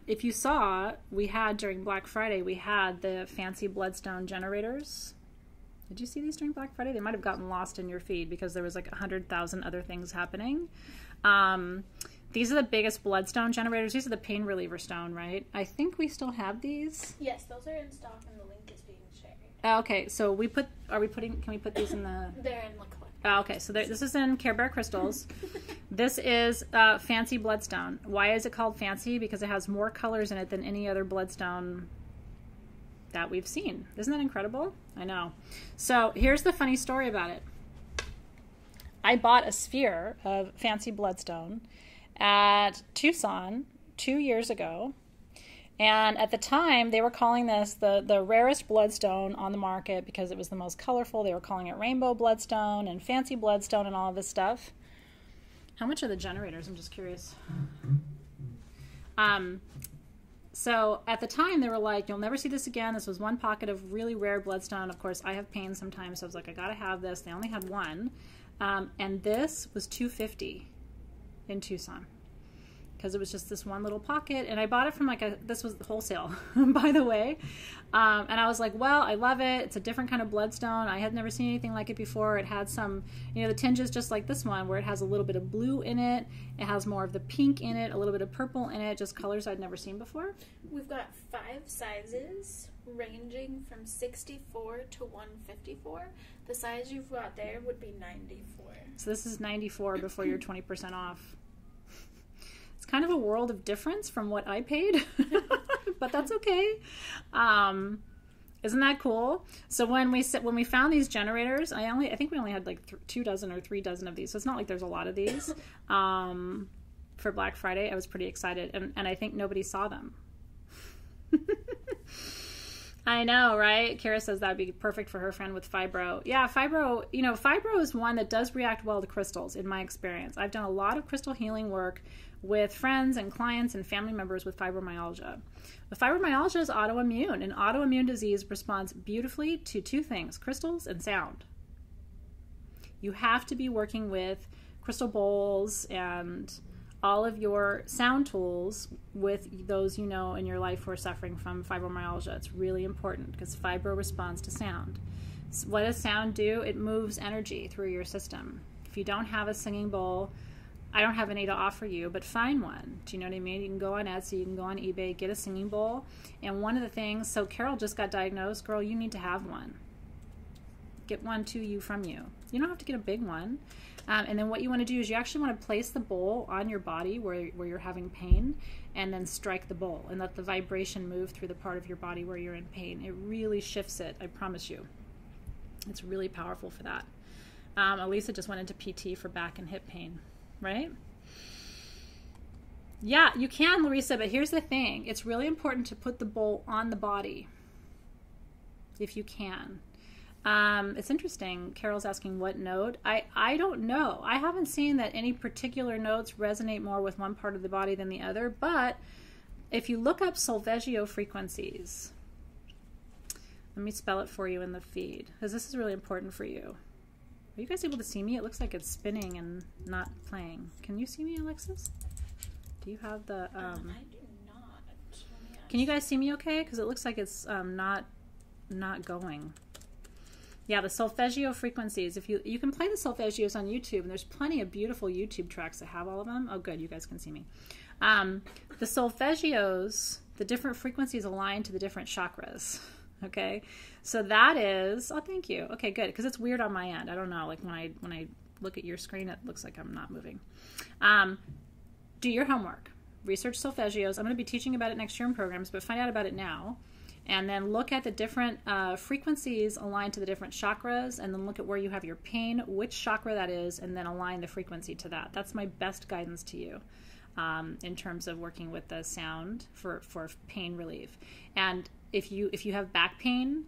if you saw, we had during Black Friday, we had the Fancy Bloodstone generators. Did you see these during Black Friday? They might have gotten lost in your feed because there was like 100,000 other things happening. These are the biggest bloodstone generators. These are the pain reliever stone, right? I think we still have these. Yes, those are in stock and the link is being shared. Okay, so can we put these in the... They're in the collection. Okay, so this is in Care Bear Crystals. This is Fancy Bloodstone. Why is it called Fancy? Because it has more colors in it than any other bloodstone that we've seen. Isn't that incredible? I know. So here's the funny story about it. I bought a sphere of Fancy Bloodstone at Tucson 2 years ago. And at the time, they were calling this the rarest bloodstone on the market because it was the most colorful. They were calling it rainbow bloodstone and fancy bloodstone and all of this stuff. How much are the generators? I'm just curious. So at the time, they were like, you'll never see this again. This was one pocket of really rare bloodstone. Of course, I have pain sometimes, so I was like, I got to have this. They only had one. And this was $250 in Tucson. Because it was just this one little pocket, and I bought it from this was wholesale, by the way, and I was like, well, I love it. It's a different kind of bloodstone. I had never seen anything like it before. It had some, you know, the tinges just like this one, where it has a little bit of blue in it. It has more of the pink in it, a little bit of purple in it, just colors I'd never seen before. We've got 5 sizes, ranging from 64 to 154. The size you've got there would be 94. So this is 94 before you're 20% off. It's kind of a world of difference from what I paid, but that's okay. Isn't that cool? So when we found these generators, I think we only had like 2 dozen or 3 dozen of these. So it's not like there's a lot of these. for Black Friday. I was pretty excited, and I think nobody saw them. I know, right? Kara says that'd be perfect for her friend with fibro. Yeah, fibro, fibro is one that does react well to crystals in my experience. I've done a lot of crystal healing work with friends and clients and family members with fibromyalgia. The fibromyalgia is autoimmune, and autoimmune disease responds beautifully to two things, crystals and sound. You have to be working with crystal bowls and all of your sound tools with those in your life who are suffering from fibromyalgia. It's really important because fibro responds to sound. So what does sound do? It moves energy through your system. If you don't have a singing bowl, I don't have any to offer you, but find one. Do you know what I mean? You can go on Etsy, you can go on eBay, get a singing bowl. And one of the things, so Carol just got diagnosed. Girl, you need to have one. Get one to you from you. You don't have to get a big one. And then what you want to do is you actually want to place the bowl on your body where you're having pain, and then strike the bowl and let the vibration move through the part of your body where you're in pain. It really shifts it, I promise you. It's really powerful for that. Elisa just went into PT for back and hip pain, right? Yeah, you can, Larissa, but here's the thing. It's really important to put the bowl on the body if you can. It's interesting. Carol's asking what note. I don't know. I haven't seen that any particular notes resonate more with one part of the body than the other, but if you look up solfeggio frequencies, let me spell it for you in the feed, because this is really important for you. Are you guys able to see me? It looks like it's spinning and not playing. Can you see me, Alexis? Do you have the... I do not. Can you guys see me okay? Because it looks like it's not going. Yeah, the solfeggio frequencies. If you can play the solfeggios on YouTube, and there's plenty of beautiful YouTube tracks that have all of them. Oh, good, you guys can see me. The solfeggios, the different frequencies align to the different chakras. Okay, so that is. Oh, thank you. Okay, good, because it's weird on my end. I don't know. Like when I look at your screen, it looks like I'm not moving. Do your homework. Research solfeggios. I'm going to be teaching about it next year in programs, but find out about it now. And then look at the different frequencies aligned to the different chakras, and then look at where you have your pain, which chakra that is, and then align the frequency to that. That's my best guidance to you in terms of working with the sound for pain relief. And if you have back pain,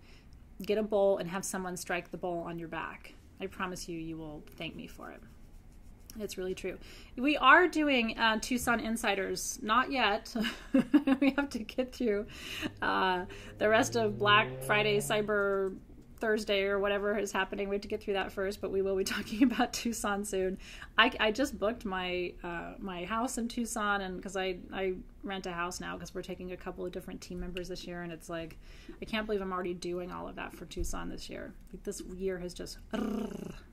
get a bowl and have someone strike the bowl on your back. I promise you will thank me for it. It's really true. We are doing Tucson Insiders. Not yet. We have to get through the rest of Black Friday, Cyber Thursday, or whatever is happening. We have to get through that first, but we will be talking about Tucson soon. I just booked my my house in Tucson, and because I rent a house now because we're taking a couple of different team members this year, and it's like, I can't believe I'm already doing all of that for Tucson this year. Like, this year has just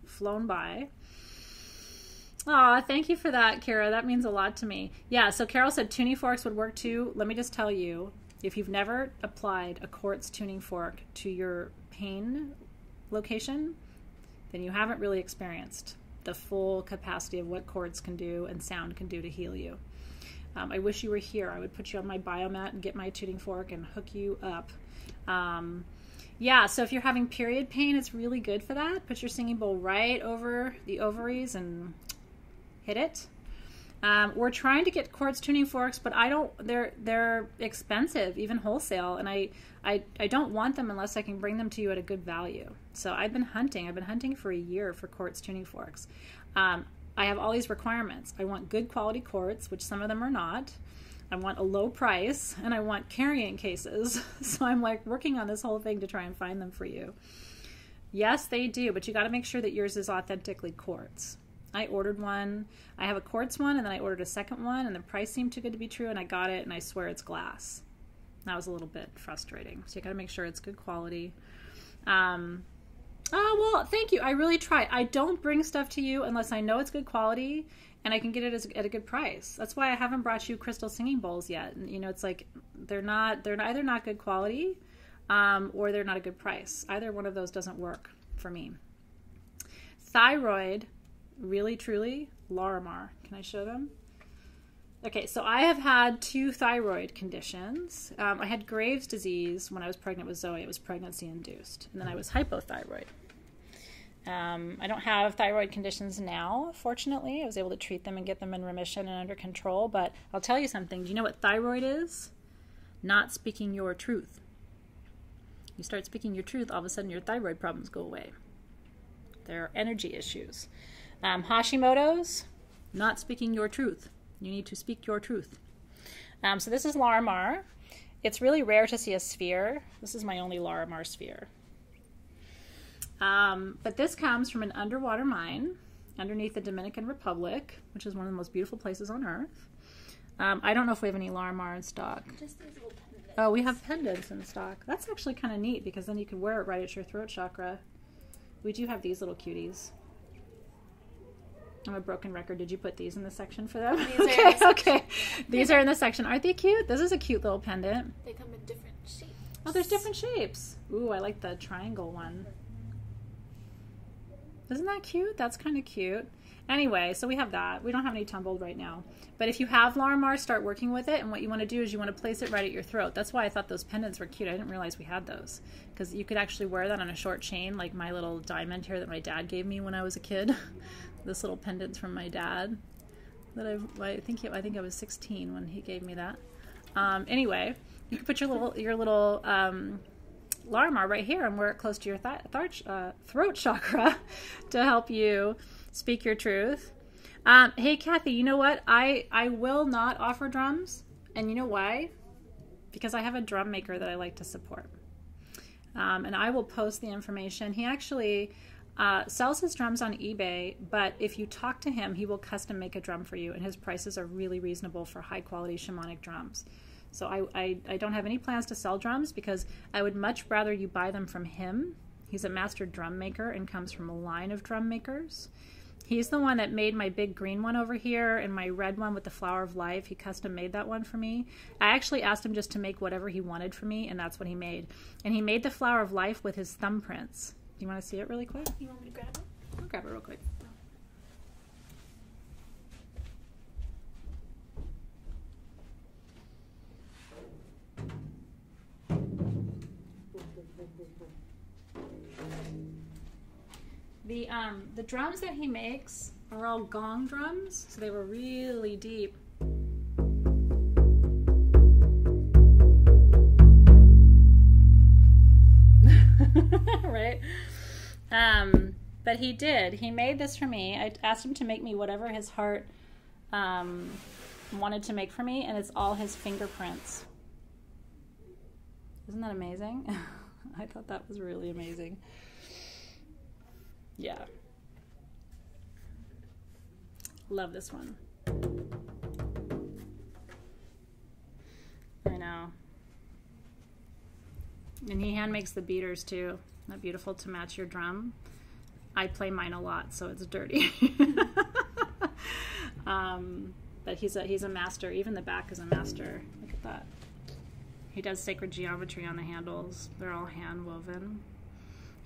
flown by. Aw, thank you for that, Kara. That means a lot to me. Yeah, so Carol said tuning forks would work too. Let me just tell you, if you've never applied a quartz tuning fork to your pain location, then you haven't really experienced the full capacity of what quartz can do and sound can do to heal you. I wish you were here. I would put you on my biomat and get my tuning fork and hook you up. Yeah, so if you're having period pain, it's really good for that. Put your singing bowl right over the ovaries and hit it. We're trying to get quartz tuning forks, but they're expensive, even wholesale, and I don't want them unless I can bring them to you at a good value. So I've been hunting for a year for quartz tuning forks. I have all these requirements. I want good quality quartz, which some of them are not. I want a low price, and I want carrying cases. So I'm like working on this whole thing to try and find them for you. Yes, they do, but you got to make sure that yours is authentically quartz. I ordered one. I have a quartz one, and then I ordered a second one, and the price seemed too good to be true, and I got it, and I swear it's glass. That was a little bit frustrating. So you got to make sure it's good quality. Oh, well, thank you. I really try. I don't bring stuff to you unless I know it's good quality and I can get it at a good price. That's why I haven't brought you crystal singing bowls yet. And, it's like they're either not good quality or they're not a good price. Either one of those doesn't work for me. Thyroid, really, truly, Larimar. Can I show them? Okay, so I have had 2 thyroid conditions. I had Graves' disease when I was pregnant with Zoe. It was pregnancy induced. And then I was hypothyroid. I don't have thyroid conditions now, fortunately. I was able to treat them and get them in remission and under control. But I'll tell you something. Do you know what thyroid is? Not speaking your truth. You start speaking your truth, all of a sudden your thyroid problems go away. There are energy issues. Hashimoto's, not speaking your truth. You need to speak your truth. So this is Larimar. It's really rare to see a sphere. This is my only Larimar sphere. But this comes from an underwater mine underneath the Dominican Republic, which is one of the most beautiful places on earth. I don't know if we have any Larimar in stock. Just these little pendants. Oh, we have pendants in stock. That's actually kind of neat because then you can wear it right at your throat chakra. We do have these little cuties. I'm a broken record. Did you put these in the section for them? Okay. These are in the section. Aren't they cute? This is a cute little pendant. They come in different shapes. Oh, there's different shapes. Ooh, I like the triangle one. Isn't that cute? That's kind of cute. Anyway, so we have that. We don't have any tumbled right now. But if you have Larimar, start working with it. And what you want to do is you want to place it right at your throat. That's why I thought those pendants were cute. I didn't realize we had those. Because you could actually wear that on a short chain, like my little diamond here that my dad gave me when I was a kid. This little pendant's from my dad. That I think I was 16 when he gave me that. Anyway, you can put your little Larimar right here and wear it close to your throat chakra to help you speak your truth. Hey, Kathy, you know what? I will not offer drums. And you know why? Because I have a drum maker that I like to support. And I will post the information. He actually sells his drums on eBay, but if you talk to him, he will custom make a drum for you. And his prices are really reasonable for high-quality shamanic drums. So I don't have any plans to sell drums because I would much rather you buy them from him. He's a master drum maker and comes from a line of drum makers. He's the one that made my big green one over here and my red one with the flower of life. He custom made that one for me. I actually asked him just to make whatever he wanted for me, and that's what he made. And he made the flower of life with his thumbprints. Do you want to see it really quick? You want me to grab it? I'll grab it real quick. The drums that he makes are all gong drums, so they were really deep. Right? But he did. He made this for me. I asked him to make me whatever his heart wanted to make for me, and it's all his fingerprints. Isn't that amazing? I thought that was really amazing. Yeah. Love this one. I know. And he hand makes the beaters too. Isn't that beautiful to match your drum? I play mine a lot, so it's dirty. But he's a master. Even the back is a master. Look at that. He does sacred geometry on the handles. They're all hand woven.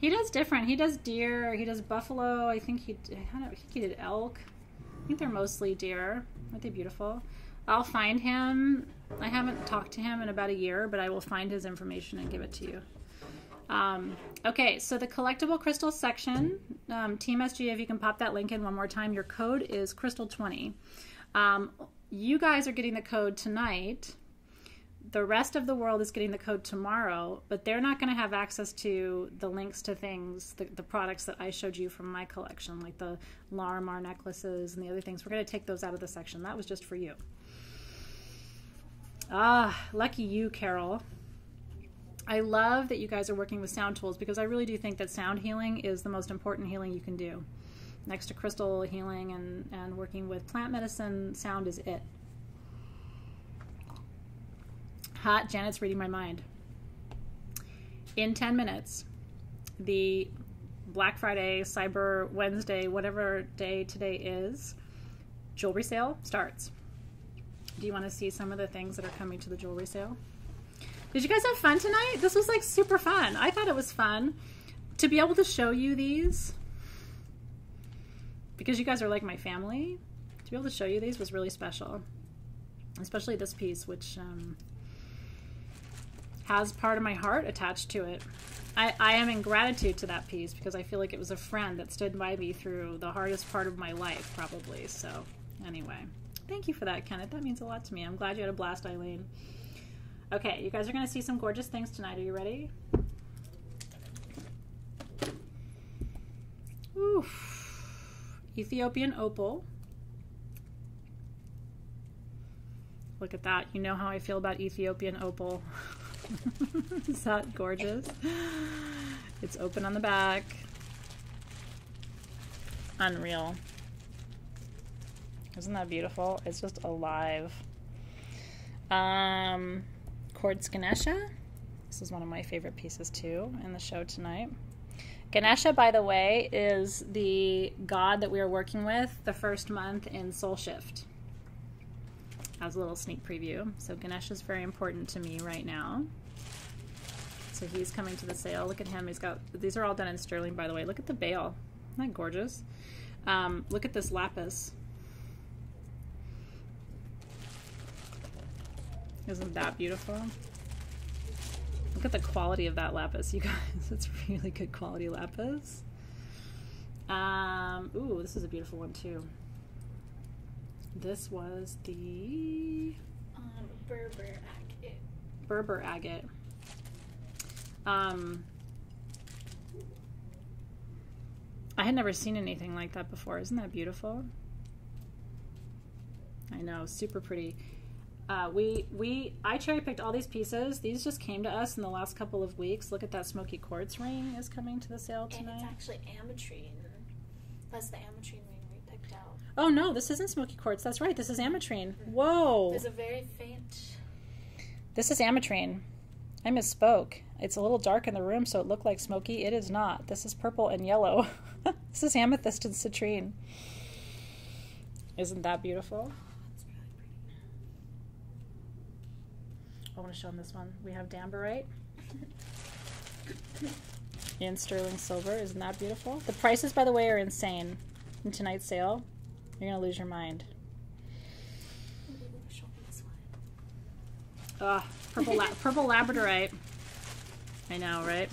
He does different. He does deer. He does buffalo. I think he did elk. I think they're mostly deer. Aren't they beautiful? I'll find him. I haven't talked to him in about a year, but I will find his information and give it to you. Okay, so the collectible crystal section, Team SG, if you can pop that link in one more time, your code is Crystal20. You guys are getting the code tonight. The rest of the world is getting the code tomorrow, but they're not going to have access to the links to things, the products that I showed you from my collection, like the Larimar necklaces and the other things. We're going to take those out of the section. That was just for you. Ah, lucky you, Carol. I love that you guys are working with sound tools because I really do think that sound healing is the most important healing you can do. Next to crystal healing and working with plant medicine, sound is it. Hot, Janet's reading my mind. In 10 minutes, the Black Friday, Cyber Wednesday, whatever day today is, jewelry sale starts. Do you want to see some of the things that are coming to the jewelry sale? Did you guys have fun tonight? This was like super fun. I thought it was fun to be able to show you these because you guys are like my family. To be able to show you these was really special, especially this piece, which has part of my heart attached to it. I am in gratitude to that piece because I feel like it was a friend that stood by me through the hardest part of my life, probably. So, anyway, thank you for that, Kenneth. That means a lot to me. I'm glad you had a blast, Eileen. Okay, you guys are going to see some gorgeous things tonight. Are you ready? Oof. Ethiopian opal. Look at that. You know how I feel about Ethiopian opal. Is that gorgeous? It's open on the back. Unreal. Isn't that beautiful? It's just alive. Quartz Ganesha. This is one of my favorite pieces too in the show tonight. Ganesha, by the way, is the god that we are working with the first month in Soul Shift. As a little sneak preview. So Ganesha is very important to me right now. So he's coming to the sale. Look at him. He's got, these are all done in sterling, by the way. Look at the bale. Isn't that gorgeous? Look at this lapis. Isn't that beautiful? Look at the quality of that lapis, you guys. It's really good quality lapis. Ooh, this is a beautiful one too. This was the Berber agate. Berber agate. I had never seen anything like that before. Isn't that beautiful? I know, super pretty. I cherry picked all these pieces. These just came to us in the last couple of weeks. Look at that smoky quartz ring is coming to the sale tonight. And it's actually ametrine. That's the ametrine ring we picked out. Oh no, this isn't smoky quartz. That's right. This is ametrine. Whoa. There's a very faint. This is ametrine. I misspoke. It's a little dark in the room, so it looked like smoky. It is not. This is purple and yellow. This is amethyst and citrine. Isn't that beautiful? That's really pretty. I want to show them this one. We have Dambarite in sterling silver. Isn't that beautiful? The prices, by the way, are insane in tonight's sale. You're going to lose your mind. Purple labradorite. I know, right?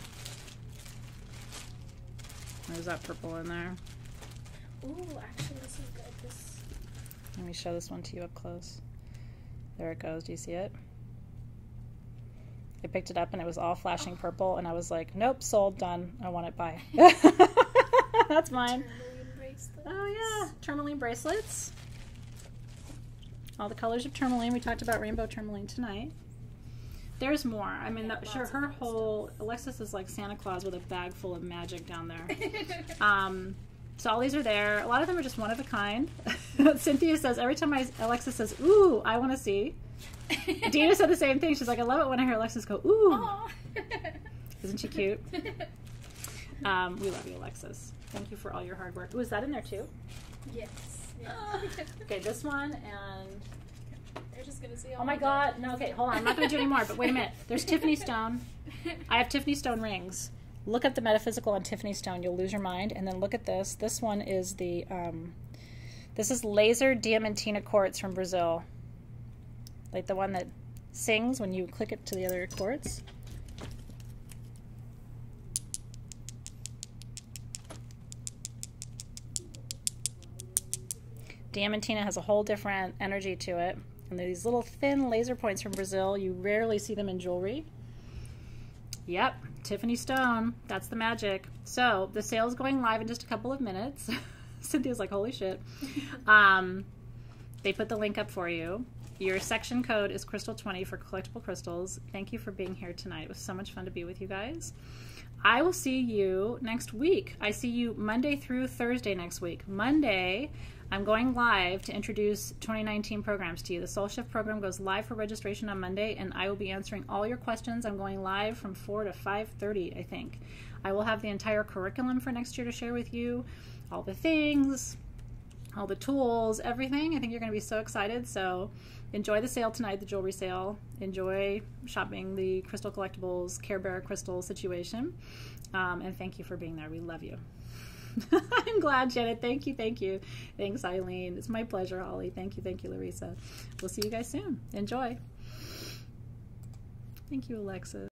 There's that purple in there. Ooh, actually, this is good. Let me show this one to you up close. There it goes. Do you see it? I picked it up and it was all flashing purple, and I was like, nope, sold, done. I want it, bye. That's mine. Tourmaline bracelets. Oh, yeah. Tourmaline bracelets. All the colors of tourmaline. We talked about rainbow tourmaline tonight. There's more. I mean, sure, her whole... Alexis is like Santa Claus with a bag full of magic down there. So all these are there. A lot of them are just one of a kind. Cynthia says, every time Alexis says, ooh, I want to see. Dina said the same thing. She's like, I love it when I hear Alexis go, ooh. Isn't she cute? We love you, Alexis. Thank you for all your hard work. Ooh, is that in there too? Yes. Yeah. Okay, this one and... They're just going to see all Oh my god. No, okay, hold on. I'm not going to do any more, but wait a minute. There's Tiffany stone. I have Tiffany stone rings. Look at the metaphysical on Tiffany stone. You'll lose your mind. And then look at this. This one is the... this is laser diamantina quartz from Brazil. Like the one that sings when you click it to the other quartz. Diamantina has a whole different energy to it. And they're these little thin laser points from Brazil. You rarely see them in jewelry. Yep, Tiffany stone. That's the magic. So the sale's going live in just a couple of minutes. Cynthia's like, holy shit. They put the link up for you. Your section code is Crystal20 for collectible crystals. Thank you for being here tonight. It was so much fun to be with you guys. I will see you next week. I see you Monday through Thursday next week. Monday, I'm going live to introduce 2019 programs to you. The Soul Shift program goes live for registration on Monday, and I will be answering all your questions. I'm going live from 4 to 5:30, I think. I will have the entire curriculum for next year to share with you, all the things, all the tools, everything. I think you're going to be so excited. So enjoy the sale tonight, the jewelry sale. Enjoy shopping the Crystal Collectibles Care Bear crystal situation. And thank you for being there. We love you. I'm glad, Janet. Thank you, thank you. Thanks, Eileen. It's my pleasure, Holly. Thank you, Larissa. We'll see you guys soon. Enjoy. Thank you, Alexis.